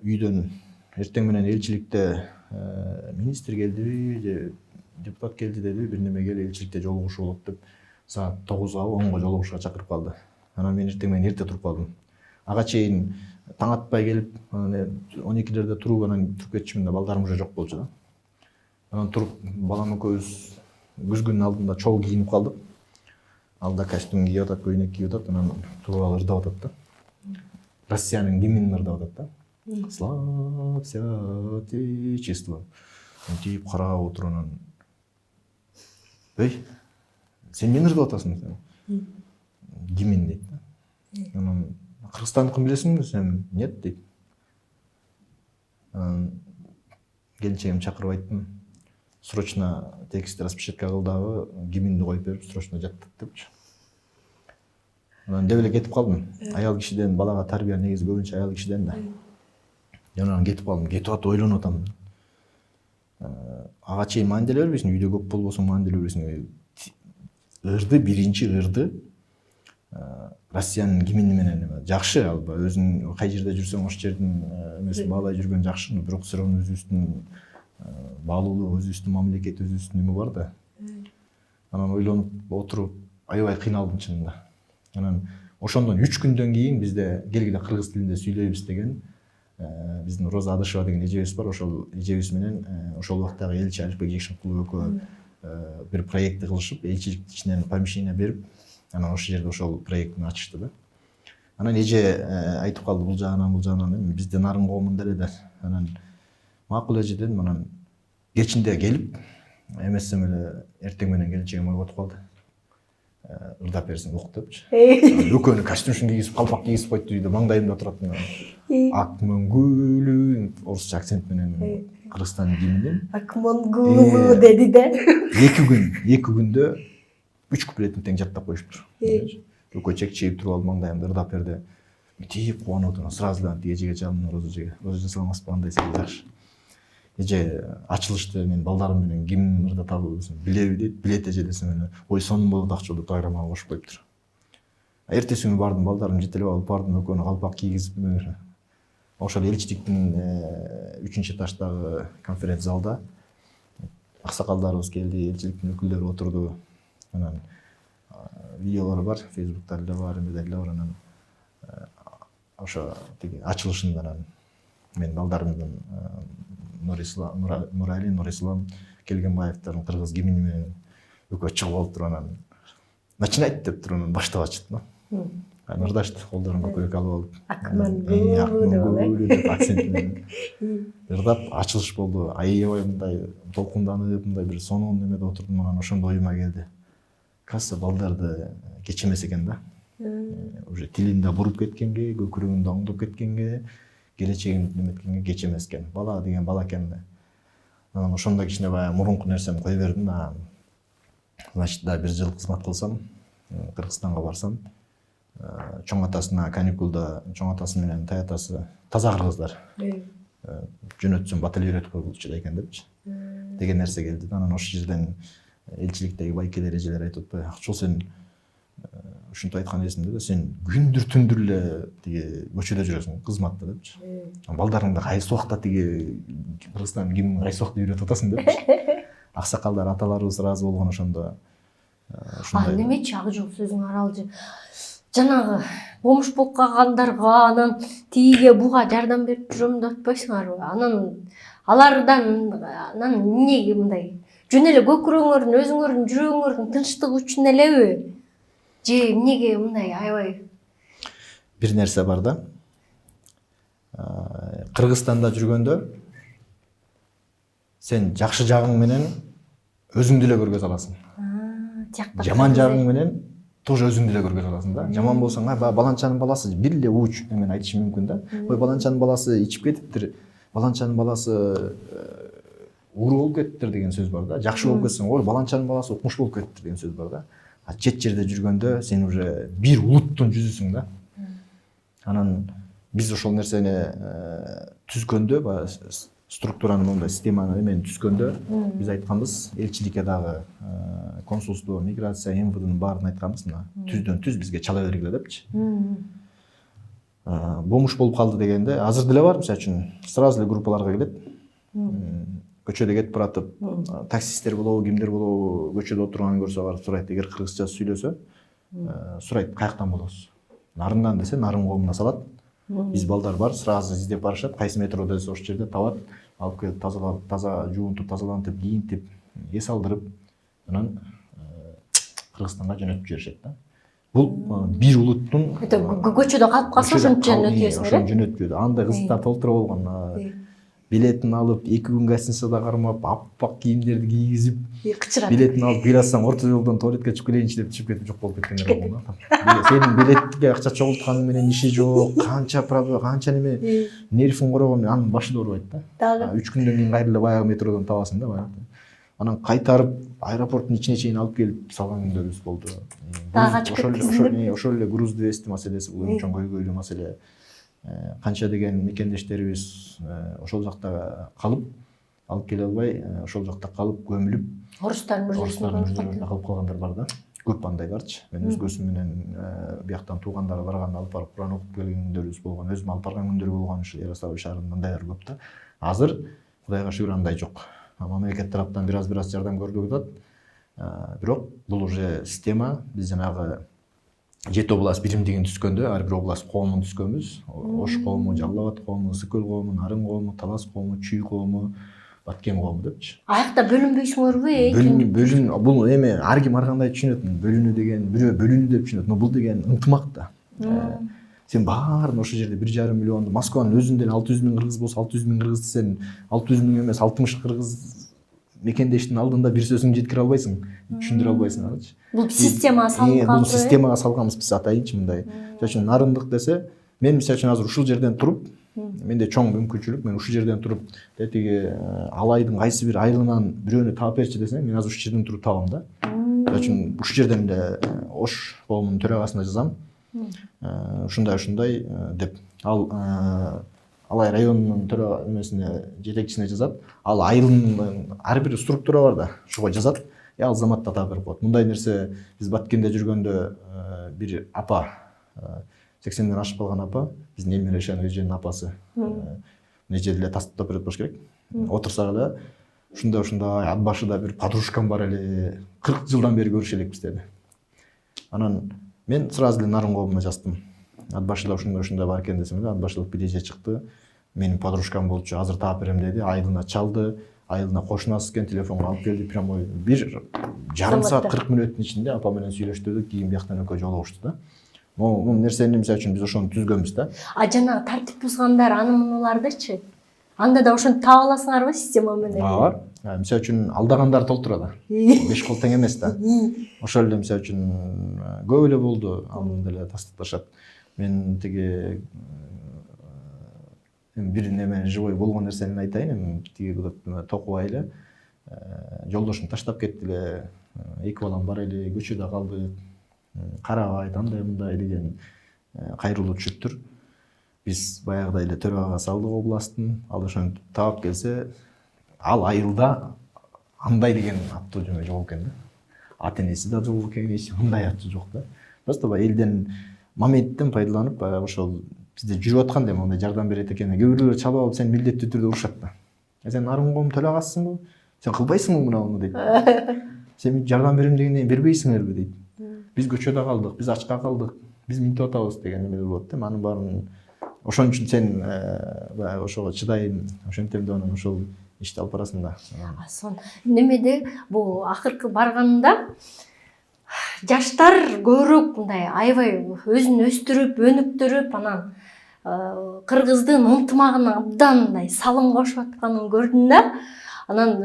үйдөн эртең менен элчиликте министр келдиби же депутат келди деди, бир неме келип элчиликте жолугушуу болот деп саат 9-га 10-го жолугушууга чакырып калды. Анан мен эртең менен эрте туруп калдым. Ага чейин таң атпай келип, 12-лерде туруп, анан туруп кетчүмүн да, балдарым уже жок болчу да. Анан туруп, балам экөөбүз күзгүнүн алдында чогуу кийинип калдык. Алда костюм кийип атат, көйнөк кийип атат, анан туруп алып ырдап атат да. Россиянын гимнин ырдап атат да. Славься Отечество. Тип карап отуруп анан. Эй, сен эмне ырдап атасың? Гимн дейт да. Анан Кыргызстандыкын билесиңби? Сен нет дейт. Келинчегим чакырып айттым. Срочно текст распечатка кыл дагы, гимнди коюп берип, срочно жаттык депчи. Анан деп эле кетип калдым. Аял кишиден балага тарбия негизи көбүнчө аял кишиден да. Анан кетип калдым, кетип атып ойлонуп атам. Ага чейин мандел бербейсиң, үйдө көп болбосоң мандел бербейсиң. Ырды, биринчи ырды Россиянын гимни менен жакшы, алба өзүң кай жерде жүрсөң ошол жердин эмесин баалай жүргөн жакшы, бирок сырын өзүбүздүн баалуулук, өзүбүздүн мамлекет, өзүбүздүн эме бар да. Анан ойлонуп отуруп аябай кыйналдым чынында. Анан ошондон 3 күндөн кийин бизде келгиле кыргыз тилинде сүйлөйбүз деген биздин Роза Адышева деген эжебиз бар. Ошол эжебиз менен ошол убактагы элчи Алипбек Жекшенкулов экөө бир проектти кылышып, элчилик ичинен помещение берип, анан ошол жерде ошол проекттин ачышты да. Анан эже айтып калды, бул жагынан бизде нарын коомунда эле да. Анан макул эжеден анан кечинде келип эмесем эле эртең менен келинчегим ойготуп калды. Ырдап берсең ук депчи. Экөөнү костюмшун кийгизип, калпак кийгизип койду үйдө, маңдайымда турат. Акмонгулу орусча акцент менен Кыргызстан гимнин. Акмонгулу деди да. 2 күндө 3 куплетин тең жаттап коюштур. Экөө чекчейип туруп алып маңдайымда ырдап берди. Тип кубанып отурган, сразу эле эжеге чалдым, роза жасалмаспы андай секилди жакшы. Эже ачылышты мен балдарым менен гимн ырдатабы десем, билеби дейт, билет эже десем эле, ой сонун болот акча деп программага кошуп коюптур. Эртеси күнү бардым, балдарым жетелеп алып бардым, экөөнү калпак кийгизип, ошол элчиликтин 3-этаждагы конференц залда аксакалдарыбыз келди, элчиликтин өкүлдөрү отурду. Анан видеолор бар, Facebook'та да бар, эмеде да бар. Анан ошо тиги ачылышында анан мен балдарымдын Нурали, Нурислам Келгенбаевдин кыргыз гимни менен экөө чыгып алып туруп анан начинать деп туруп анан баштап ачытты. Ырдашты, колдорун көкүрөккө алып алып. Акмонгулу деп акцент менен ырдап ачылыш болду. Аябай мындай толкунданып, мындай бир сонун немеде отурдум. Анан ошондо оюма келди. Кassa балдарды кечемес экен да. Уже тилинде буруп кеткенге, көкүрөгүндө оңдоп кеткенге, келечегин неметкенге кечемес экен. Бала деген бала экен. Анан ошондо кичине баягы мурунку нерсемди кое бердим. Значит, да, 1 жыл кызмат кылсам, Кыргызстанга барсам, чоң атасына каникулда, чоң атасы менен тай атасы таза кыргыздар. Жөнөтсөм баталей үйрөтүп койгулчу экен депчи. Деген нерсе келди. Анан ошол жерден элчиликтеги байкелер, эжелер айтып атпайбы, "Акчол сен ушинтип айткан эсимде да, сен күндүр түндүр эле тиги көчөдө жүрөсүң, кызматта" депчи. Балдарыңды кайсы убакта тиги Кыргызстан гимнин кайсы убакта үйрөтүп атасың депчи. Аксакалдар, аталарыбыз ыраазы болгон ошондо. Ушундай. Немечи ак жол сөзүң аралжы. Жанагы бомж болуп калгандарга, анан тиге буга жардам берип жүрөм деп атпайсыңарбы? Анан алардан анан эмнеге мындай? Жөн эле көкүрөгүңөрдүн, өзүңөрдүн жүрөгүңөрдүн тынчтыгы үчүн элеби? Же эмнеге мындай аябай? Бир нерсе бар да. Кыргызстанда жүргөндө сен жакшы жагың менен өзүңдү эле көргөзө аласың. Жаман жагың менен тоже өзүңдү эле көргөзө аласың да. Жаман болсоң, баланчанын баласы бир эле ууч эмен айтышы мүмкүн да. Ой, баланчанын баласы ичип кетиптир, баланчанын баласы ууру болуп кетиптир деген сөз бар да. Жакшы болуп кетсең, ой, баланчанын баласы укмуш болуп кетиптир деген сөз бар да. Чет жерде жүргөндө сен уже бир улуттун жүзүсүң да. Анан биз ошол нерсени түзгөндө, баягы структураны, мындай системаны эмен түзгөндө биз айтканбыз, элчиликке дагы консулство, миграция, МВДнын баарын айтканбыз, түздөн түз бизге чала бергиле депчи. Бомуш болуп калды дегенде, азыр деле бар, мисалы үчүн, сразу эле группаларга келет. Көчөдө кетип баратып, таксисттер болобу, кимдер болобу, көчөдө отурганын көрсө барып сурайт, эгер кыргызча сүйлөсө, сурайт, каяктан болосуз? Нарындан десе, нарын коомуна салат. Биз балдар бар, сразу издеп барышат, кайсы метро десе ошол жерде табат, алып келип таза жуунтуп, тазалантып, кийинтип, эс алдырып, анан Кыргызстанга жөнөтүп жиберишет да. Бул бир улуттун көчөдө калып калса ошончо жөнөтөсүңөр. Ошон жөнөтпөйдү. Андай кызыктар толтура болгон. Билетин алып, 2 күн гостиницада кармап, аппак кийимдерди кийгизип, билетин алып кыйласаң, орто жолдон туалетке чыгып келейинчи деп чыгып кетип жок болуп кеткендер болгон да. Сенин билетке акча чогултканың менен иши жок, канча проблема, канча неме, нервин корогон, анын башы да оорубайт да. 3 күндөн кийин кайра эле баягы метродон табасың да, баягы. Анан кайтарып, аэропорттун ичине чейин алып келип салган күндөрүбүз болду. Ошол эле груз двести маселеси, бул чоң көйгөйлүү маселе. Канча деген мекендештерибиз ошол жакта калып, алып келе албай, ошол жакта калып, көмүлүп, орустардын мөржөлүндө калып калгандар бар да. Көп андайларчы. Мен өзгөсү менен бияктан туугандары барганда алып барып Куран окуп келген күндөрүбүз болгон, өзүм алып барган күндөр болгон, ушу Ярославль шаарында андайлар көп да. Азыр Кудайга шүгүр андай жок. Мамлекет тараптан бир аз жардам көрүлүп атат. Бирок бул уже система, биз жанагы 7 область биримдигин түзгөндө, ар бир область коомун түзгөнбүз. Ош коому, Жалал Абад коому, Сыкыл коому, Нарын коому, Талас коому, Чүй коому, Баткен коому депчи. Аякта бөлүнбөйсүңөрбү? Бөлүн, бул эме ар ким ар кандай түшүнөт. Бөлүнүү деген, бирөө бөлүнүү деп түшүнөт, но бул деген ынтымак да. Сен баарын ошол жерде 1,5 миллионду Москванын өзүндө эле 600 миң кыргыз болсо 600 миң кыргызды сен 600 миң эмес 60 кыргыз мекендештин алдында бир сөзүңдү жеткире албайсың, түшүндүрө албайсың анычы. Бул системага салынган. Бул системага салганбыз биз атайынчы мындай. Мисалы үчүн нарындык десе, мен мисалы үчүн азыр ушул жерден туруп, менде чоң мүмкүнчүлүк, мен ушул жерден туруп, тиги алайдын кайсы бир айылынан бирөөнү таап берчи десең, мен азыр ушул жерден туруп табам да. Мисалы үчүн ушул жерден эле Ош коомунун төрагасына жазам. Ушундай деп ал Алай районунун эмесине жетекчисине жазат. Ал айылдын ар бир структура бар да, ошого жазат. Ал замат да таап берип коет. Мындай нерсе биз Баткенде жүргөндө бир апа 80ден ашып калган апа, биздин Элмира Ишан эженин апасы. Нече эле тастап берет болуш керек. Отурсак эле ушундай ат башыда бир подружкам бар эле, 40 жылдан бери көрүшө элекпиз деди. Анан мен сразу эле нарын коомуна жаздым. Ат башыда ушундай бар экен десем эле, ат башылык билеже чыкты. Менин подружкам болчу, азыр таап берем деди. Айылына чалды. Айылына кошунасы экен, телефонго алып келди. Прямой бир жарым саат 40 мүнөттүн ичинде апа менен сүйлөштүрдүк. Кийин бияктан экөө жолугушту да. Бул нерсени мисалы үчүн биз ошону түзгөнбүз да. Жанагы тартип бузгандар анымуулардычы? Анда да ошону таап аласыңарбы система менен? Бар. Мисалы үчүн алдагандар толтурат. 5 кол тең эмес да. Ошол эле мисалы үчүн көп эле болду. Алдында эле тасташат. Мен тиги бир неме живой болгон нерсени айтайын. Эми тиги токубай эле жолдошум таштап кетти эле. 2 балам бар эле, көчөдө калды. Карабайт, андай мындай деген кайрылуу түшүптүр. Биз баягыдай эле төрага салдык областтын, ал ошону таап келсе, ал айылда андай деген аттуу жөмө жок экен да. Ата энеси да жок экен, мындай аттуу жок да. Просто баягы элден моменттен пайдаланып, баягы ошол бизде жүрүп атканда мындай жардам берет экен. Кээ бирлер чалып алып сени милдеттүү түрдө урушат да. Сен нарын коом төрагасысыңбы? Сен кылбайсыңбы мунуну дейт. Сен жардам берем дегенден бербейсиңерби дейт. Биз көчөдө калдык, биз ачка калдык, биз минтип атабыз деген эме болот да. Анын баарын ошон үчүн сен баягы ошого чыдайын, ошентем деп анан ошол ишти алып барасың да. Сон немеде бул акыркы барганда жаштар көбүрөөк мындай аябай өзүн өстүрүп, өнүктүрүп, анан кыргыздын ынтымагына абдан мындай салым кошуп атканын көрдүм да. Анан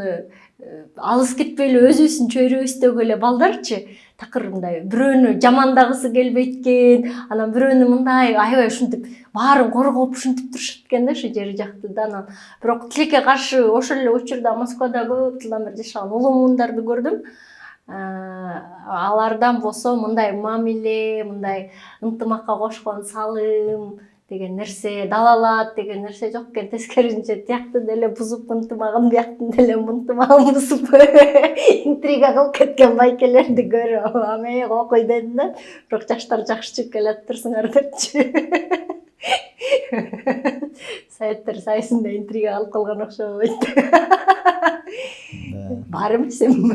алыс кетпей эле өзүбүздүн чөйрөбүздөгү эле балдарчы такыр мындай бирөөнү жамандагысы келбейт экен, анан бирөөнү мындай аябай ушинтип баарын коргоп ушинтип турушат экен да, ошо жери жактыда. Анан бирок тилекке каршы ошол эле учурда Москвада көп жылдан бери жашаган улуу муундарды көрдүм. Алардан болсо мындай мамиле, мындай ынтымакка кошкон салым деген нерсе, далалат деген нерсе жок экен. Тескерисинче тияктын деле бузуп ынтымагын, бияктын деле ынтымагын бузуп интрига кылып кеткен байкелерди көрүп, аме окуй дедим да. Бирок жаштар жакшы чыгып келатырсыңар депчи. Советтер сайысында интрига алып калган окшобойт. Бар эмесем?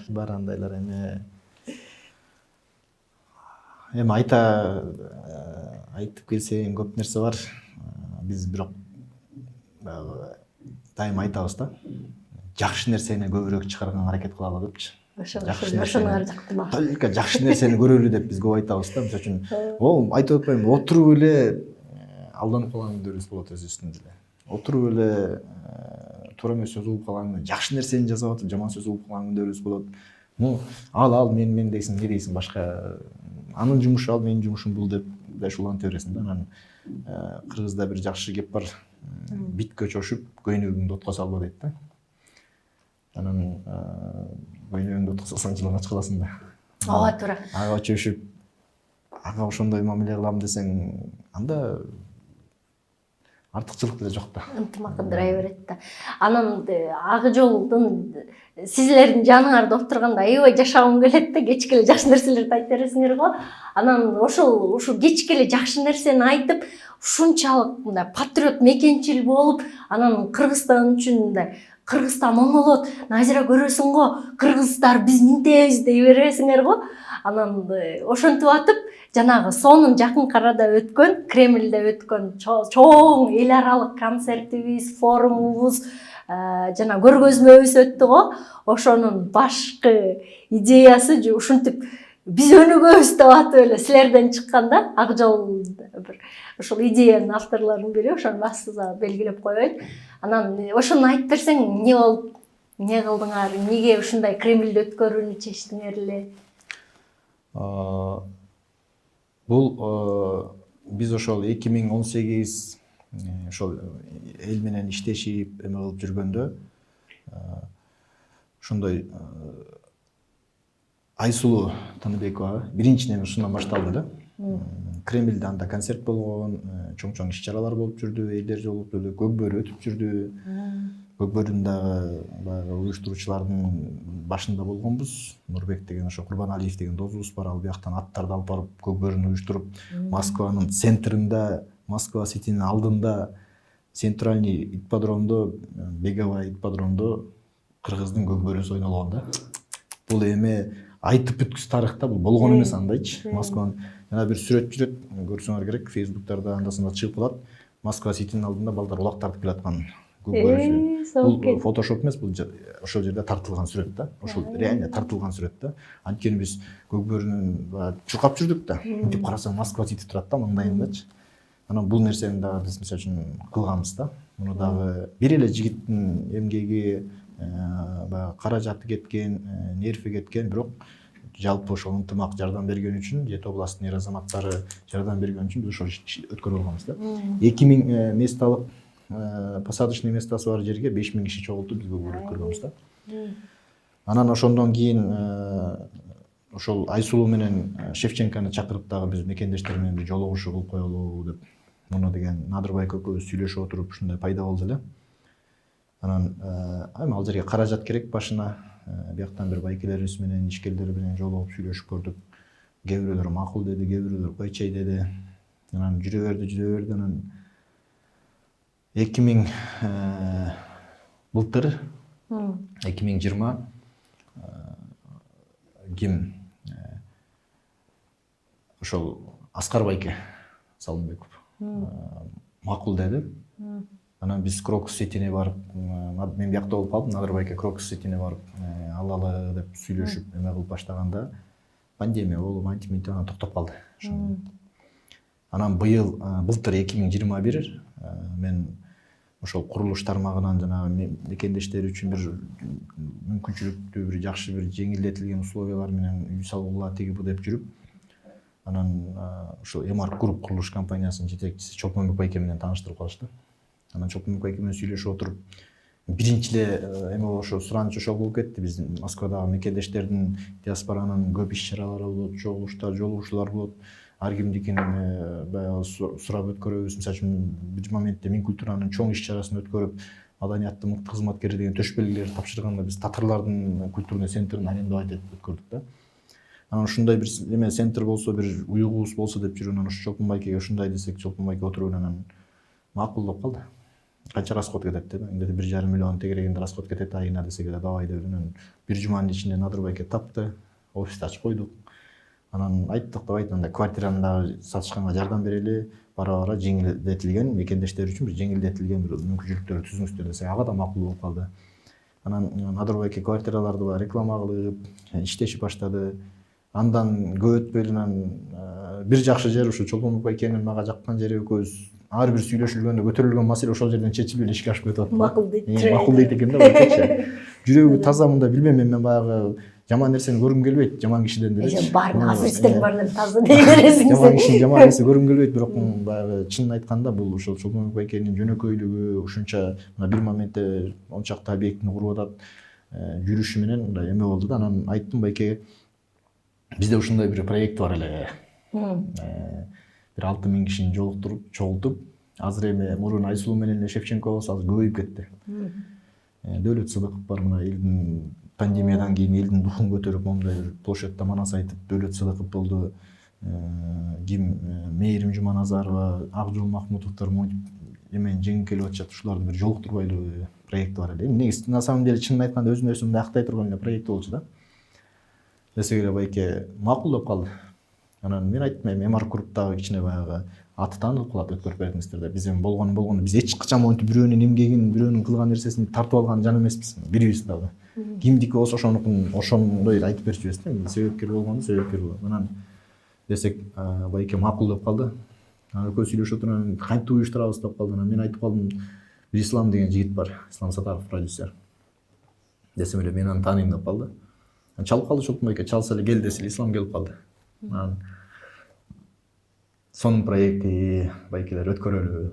Бар андайлар эми айтып келсең көп нерсе бар. Биз бирок дайым айтабыз да. Жакшы нерсени көбүрөөк чыгарганга аракет кылалы депчи. Ошону аржактыма. Только жакшы нерсени көрөлү деп биз көп айтабыз да. Мисалы үчүн, айтып атпайм, отуруп эле алданып калган күндөрүбүз болот өзүбүздүн деле. Отуруп эле туура эмес сөз угуп калган, жакшы нерсени жазып атып, жаман сөз угуп калган күндөрүбүз болот. Ал мен дейсиң, не дейсиң, башка анын жумушу ал, менин жумушум бул деп шулантып бересиң да. Анан кыргызда бир жакшы кеп бар. Битке чошуп, көйнөгүңдү отко салба дейт да. Анан көйнөгүңдү отко салсаң жылан ач каласың да. Ооба, туура. Ага чөшүп, ага ошондой мамиле кылам десең, анда артыкчылык деле жок да. Ынтымак ындырай берет да. Анан ак жолдун силердин жаныңарда отурганда аябай жашагым келет да, кечке эле жакшы нерселерди айтып бересиңер го. Анан ушул кечке эле жакшы нерсени айтып, ушунчалык мындай патриот мекенчил болуп, анан Кыргызстан үчүн мындай Кыргызстан оңолот, Назира көрөсүң го, кыргыздар биз минтебиз дей бересиңер го. Анан ошентип атып, жанагы сонун жакын арада өткөн, Кремльде өткөн чоң эл аралык концертибиз, форумубуз, жана көргөзмөбүз өттү го. Ошонун башкы идеясы ушинтип биз өнүгөбүз деп атып эле силерден чыкканда Ак жол бир ошол идеянын авторлорунун бири ошону бассыза белгилеп коеюн. Анан ошону айтып берсең, эмне болуп, эмне кылдыңар, эмнеге ушундай Кремльде өткөрүүнү чечтиңер эле? Бул биз ошол 2018 ошол эл менен иштешип эме кылып жүргөндө ошондой Айсулуу Таныбекова биринчиден ушундан башталды да. Кремльде анда концерт болгон, чоң иш-чаралар болуп жүрдү, элдер жолугуп жүрдү, көкбөрү өтүп жүрдү. Көкбөрүнүн дагы баягы уюштуруучулардын башында болгонбуз. Нурбек деген ошо Курбаналиев деген досубуз бар, ал бияктан аттарды алып барып көкбөрүнү уюштуруп, Москванын центринде, Москва Ситинин алдында, центральный ипподромдо, беговой ипподромдо кыргыздын көкбөрүсү ойнолгон да. Бул эми айтып бүткүс тарыхта бул болгон эмес андайчы. Москванын жана бир сүрөт жүрөт, көрсөңөр керек, Facebooktарда анда-санда чыгып калат. Москва Ситинин алдында балдар улак тартып келаткан көкбөрүсү. Бул фотошоп эмес, бул ошол жерде тартылган сүрөт да. Ошол реально тартылган сүрөт да. Анткени биз көкбөрүнүн чуркап жүрдүк да. Мынтип карасаң Москва Сити турат да, мындайындачы. Анан бул нерсени дагы биз мисалы үчүн кылганбыз да. Муну дагы бир эле жигиттин эмгеги, баягы каражаты кеткен, нерви кеткен, бирок жалпы ошол ынтымак жардам берген үчүн, Жет областынын эр азаматтары жардам берген үчүн биз ошол өткөрүп алганбыз да. 2000 месталык посадочный местасы бар жерге 5000 киши чогултуп биз көкбөрү өткөргөнбүз да. Анан ошондон кийин ошол Айсулуу менен Шевченкону чакырып дагы биз мекендештер менен бир жолугушуу кылып коелу деп, муну деген Надырбай көкөбүз сүйлөшүп отуруп ушундай пайда болду эле. Анан эми ал жерге каражат керек башына. Бияктан бир байкелерибиз менен, ишкерлер менен жолугуп сүйлөшүп көрдүк. Кээ бирөөлөр макул деди, кээ бирөөлөр койчой деди. Анан жүрө берди. Анан 2000 былтыр 2020 ким ошол Аскар байке Салымбеков макул деди. Анан биз Крокус Ситине барып, мен биякта болуп калдым, Надыр байке Крокус Ситине барып алалы деп сүйлөшүп эме кылып баштаганда пандемия болуп антиминтип анан токтоп калды. Анан былтыр 2021 мен ошол курулуш тармагынан жанагы мекендештер үчүн бир мүмкүнчүлүктүү, бир жакшы, бир жеңилдетилген условиялар менен үй салууга тиги бу деп жүрүп, анан ошол Эмарк Груп курулуш компаниясынын жетекчиси Чолпонбек байке менен тааныштырып калышты. Анан Чолпонбек байке менен сүйлөшүп отуруп, биринчи эле эме ошо сураныч ошол болуп кетти. Биздин Москвадагы мекендештердин, диаспоранын көп иш-чаралары болот, жолугушуулар болот. Ар кимдикин баягы сурап өткөрөбүз. Мисалы үчүн бир моментте Минкультуранын чоң иш-чарасын өткөрүп, маданияттын мыкты кызматкери деген төш белгилерди тапшырганда биз татарлардын культурный центрин арендовать этип өткөрдүк да. Анан ушундай бир эме центр болсо, бир уюгубуз болсо деп жүргөн, анан Чолпон байкеге ушундай десек, Чолпон байке отуруп анан макулдоп калды. Канча расход кетет деди. Эми 1,5 миллион тегерегинде расход кетет айына десек эле давай деп анан бир жуманын ичинде Надыр байке тапты. Офисти ачып койдук. Анан айттык давай андай квартираны дагы сатышканга жардам берели, бара жеңилдетилген мекендештер үчүн бир жеңилдетилген бир мүмкүнчүлүктөр түзүңүздөр десек, ага да макул болуп калды. Анан Надыр байке квартираларды бар реклама кылып, иштешип баштады. Андан көп өтпөй анан бир жакшы жери ушу Чолпон байкенин мага жаккан жери экөөбүз ар бир сүйлөшүлгөндө көтөрүлгөн маселе ошол жерден чечилип эле ишке ашып кетип атты. Макул дейт. Макул дейт экен да байкечи. Жүрөгү таза, мындай билбейм, мен баягы жаман нерсени көргүм келбейт, жаман кишиден делечи. Баарын аферисттердин баарынан таза дей бересиң. Жаман кишинин жаман нерсе көргүм келбейт, бирок баягы чынын айтканда бул ошол Чолпон байкенин жөнөкөйлүгү, ушунча мына бир моментте он чакты объектини куруп атат, жүрүшү менен мындай эме болду да. Анан айттым байкеге, бизде ушундай бир проект бар эле. Бир 6000 кишини чогултуп, азыр эми мурун Айсулуу менен эле Шевченко болсо азыр көбөйүп кетти. Дөөлөт Сыдыков бар, мына элдин пандемиядан кийин элдин духун көтөрүп, момундай бир площадьта манас айтып, Дөөлөт Сыдыков болду. Ким Мээрим Жуманазарова, Акжол Махмутовдор эмени жеңип келип атышат. Ушуларды бир жолуктурбайлы проекти бар эле. Эми негизи на самом деле чынын айтканда өзүн өзү актай турган эле проект болчу да. Десек эле байке макулдоп калды. Анан мен айттым, эми Эмарк Груптагы кичине баягы аты таанылып калат, өткөрүп бериңиздер деп. Биз эми болгону биз эч качан монтип бирөөнүн эмгегин, бирөөнүн кылган нерсесин тартып алган жан эмеспиз, бирибиз дагы. кимдики болсо ошонукун ошондой айтып берчү берсиз да, себепкер болгону себепкер болот. Анан десек байке макул деп калды. Анан экөө сүйлөшүп отуруп анан кантип уюштурабыз деп калды. Анан мен айтып калдым, бир Ислам деген жигит бар, Ислам Сатаков продюсер. Десем эле мен аны тааныйм деп калды. Чалып калды Чолпон байке, чалса эле кел десе эле Ислам келип калды. Анан сонун проекти байкелер өткөрөлү.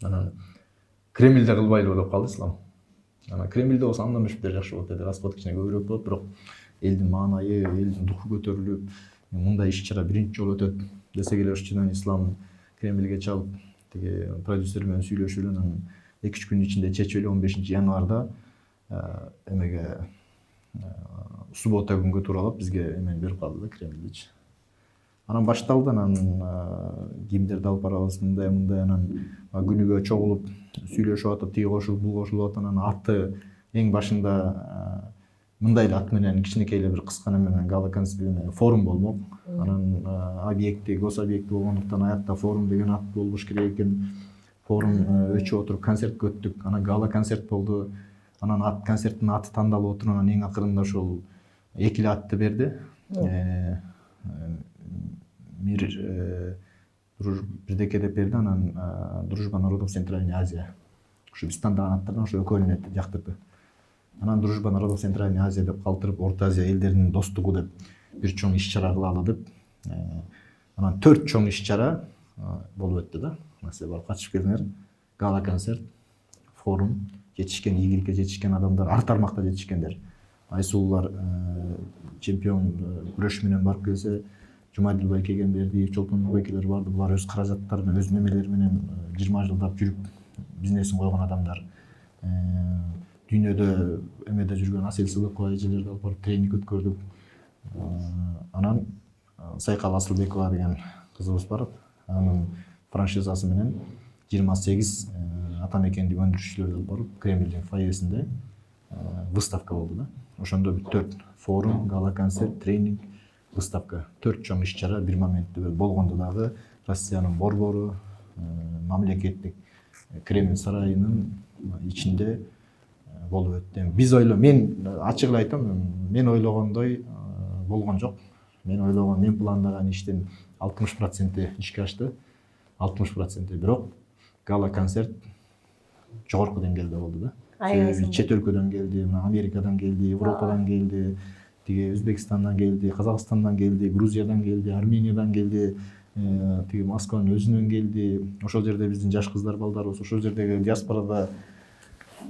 Анан Кремльде кылбайлыбы деп калды Ислам. Анан Кремльде болсо андан бештер жакшы болот деди. Расход кичине көбүрөөк болот, бирок элдин маанайы, элдин духу көтөрүлүп, мындай иш-чара биринчи жолу өтөт десек эле ошчудан Ислам Кремльге чалып, тиги продюсер менен сүйлөшүп эле анан 2-3 күнүн ичинде чечип эле 15-январда эмеге суббота күнгө тууралап бизге эмени берип калды да, Кремльдечи. Анан башталды, анан кимдерди алып барабыз, мындай анан күнүгө чогулуп сүйлөшүп атып, тиги кошулуп, бул кошулуп атып, анан аты эң башында мындай эле ат менен кичинекей эле бир кыска менен гала форум болмок. Анан объекти, гособъекти болгондуктан аякта форум деген ат болуш керек экен. Форум өчүп отуруп концертке өттүк. Анан гала концерт болду. Анан концерттин аты тандалып отуруп, анан эң акырында ошол эки эле атты берди. Бирдеке деп берди, анан Дружба народов Центральной Азии. Ушу биз тандаган аттардан ошо экөөнү жактырды. Анан Дружба народов Центральной Азии деп калтырып, Орто Азия элдеринин достугу деп бир чоң иш-чара кылалы деп. Анан 4 чоң иш-чара болуп өттү да. Силер барып катышып келиңер. Гала концерт, форум, жетишкен, ийгиликке жетишкен адамдар, ар тармакта жетишкендер. Айсулуулар чемпион күрөш менен барып келсе, Жумадил байкеген берди, Чолпон байкелер барды. Булар өз каражаттары менен, өз немелери менен 20 жылдап жүрүп бизнесин койгон адамдар. Дүйнөдө эмеде жүргөн Асел Сыдыкова эжелерди алып барып тренинг өткөрдүк. Анан Сайкал Асылбекова деген кызыбыз бар. Анын франшизасы менен 28 атамекендик өндүрүшчүлөрдү алып барып Кремльдин фойесинде выставка болду да. Ошондо 4 форум, гала концерт, тренинг, выставка, 4 чоң иш-чара бир моментте болгондо дагы Россиянын борбору, мамлекеттик Кремль сарайынын ичинде болуп өттү. Биз мен ачык эле айтам, мен ойлогондой болгон жок. Мен пландаган иштин 60% ишке ашты. 60% бирок гала концерт жогорку деңгээлде болду да. Чет өлкөдөн келди, Америкадан келди, Европадан келди, тиги Өзбекстандан келди, Казакстандан келди, Грузиядан келди, Армениядан келди, тиги Москванын өзүнөн келди. Ошол жерде биздин жаш кыздар, балдарыбыз, ошол жердеги диаспорада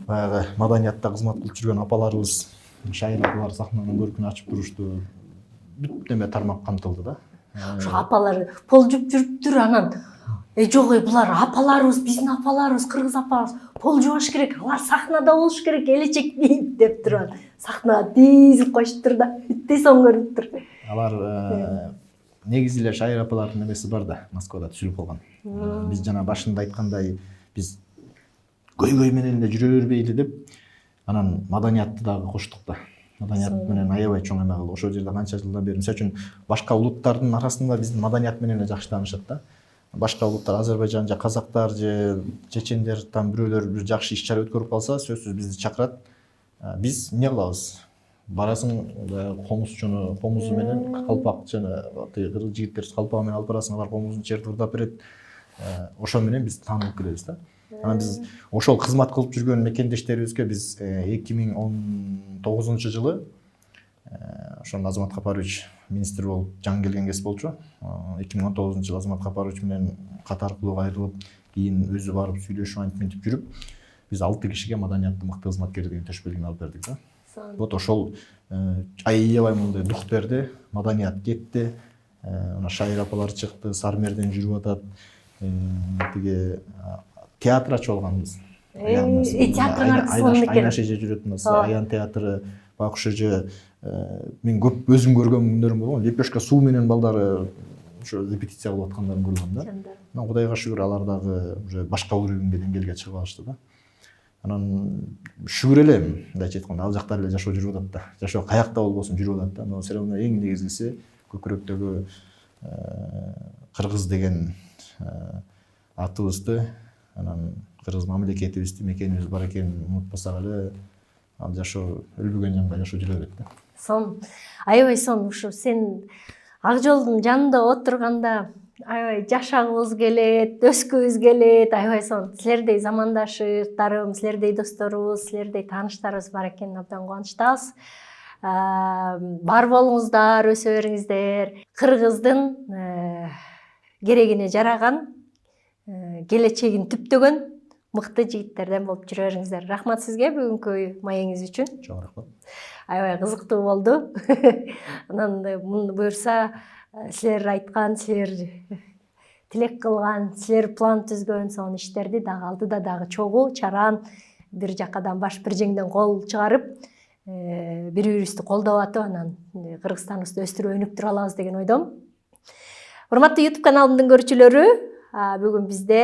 баягы маданиятта кызмат кылып жүргөн апаларыбыз, шайыр апалар сахнанын көркүн ачып турушту. Бүт неме тармак камтылды да. Ошо апалар пол жуп жүрүптүр, анан жок, булар апаларыбыз, биздин апаларыбыз, кыргыз апаларыбыз пол жубаш керек, алар сахнада болуш керек, келечек дейт деп турат. Сахнага тийзип коюштур да, бүттөй соң көрүнүптүр. Алар негизи эле шайыр апалардын эмеси бар да, Москвада түзүлүп калган. Биз жана башында айткандай, биз көйгөй менен эле жүрө бербейли деп, анан маданиятты дагы коштук да. Маданият менен аябай чоң эме кылды. Ошол жерде канча жылдан бери, мисалы үчүн, башка улуттардын арасында биздин маданият менен эле жакшы таанышат да. Башка улуттар, Азербайжан же казактар же чечендер, там бирөөлөр бир жакшы иш-чара өткөрүп калса, сөзсүз бизди чакырат. Биз эмне кылабыз? Барасың комузу менен, калпак жана кыргыз жигиттер калпагы менен алып барасың, алар комузун чертип урдап берет. Ошо менен биз таанылып келебиз да. Анан биз ошол кызмат кылып жүргөн мекендештерибизге биз 2019 жылы ошондо Азамат Капарович министр болуп жаңы келген кез болчу. 2019 жылы Азамат Капарович менен катар кылып айрылып, кийин өзү барып сүйлөшүп антип жүрүп, биз 6 кишиге маданияттын мыкты кызматкери деген төш белгини алып бердик да. Вот ошол аябай мындай дух берди, маданият кетти. Ана шайыр апалар чыкты, Сармерден жүрүп атат. Тиги театр ачып алганбыз. Театрга кызмат экен. Айнаш эже жүрөт маса, Аян театры, Бакуш эже, мен көп өзүм көргөн күндөрүм болгон. Лепешка суу менен балдары ошо репетиция кылып аткандарын көргөм да. Анан Кудайга шүгүр алар дагы уже башка уровеньге деңгээлге чыгып алышты да. Анан шүгүр эле, мындайча айтканда, ал жактар эле жашоо жүрүп атат да. Жашоо каякта болбосун жүрүп атат да. Но все равно эң негизгиси көкүрөктөгү кыргыз деген атыбызды, анан кыргыз мамлекетибизди, мекенибиз бар экенин унутпасак эле ал жашоо өлбөгөн жанга жашоо жүрө берет да. Сон аябай сон ушу сен ак жолдун жанында отурганда аябай жашагыбыз келет, өскүбүз келет, аябай сон. Силердей замандаштарым, силердей досторубуз, силердей тааныштарыбыз бар экенин абдан кубанычтабыз. Бар болуңуздар, өсө бериңиздер. Кыргыздын керегине жараган, келечегин түптөгөн мыкты жигиттерден болуп жүрө бериңиздер. Рахмат сизге бүгүнкү маегиңиз үчүн. Чоң рахмат. Аябай кызыктуу болду. Анан муну буюрса силер айткан, силер тилек кылган, силер план түзгөн сонун иштерди дагы алдыда дагы чогуу, чаран бир жакадан баш бир жеңден кол чыгарып, бири бирибизди колдоп атып, анан Кыргызстаныбызды өстүрүп өнүктүрө алабыз деген ойдомун. Урматтуу YouTube каналымдын көрүүчүлөрү, бүгүн бизде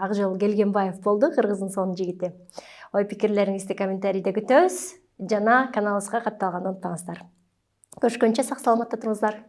Акжол Келгенбаев болду, Кыргыздын сонун жигити. Ой пикирлериңизди комментарийде күтөбүз жана каналыбызга катталганды унутпаңыздар. Көрүшкөнчө сак саламатта туруңуздар.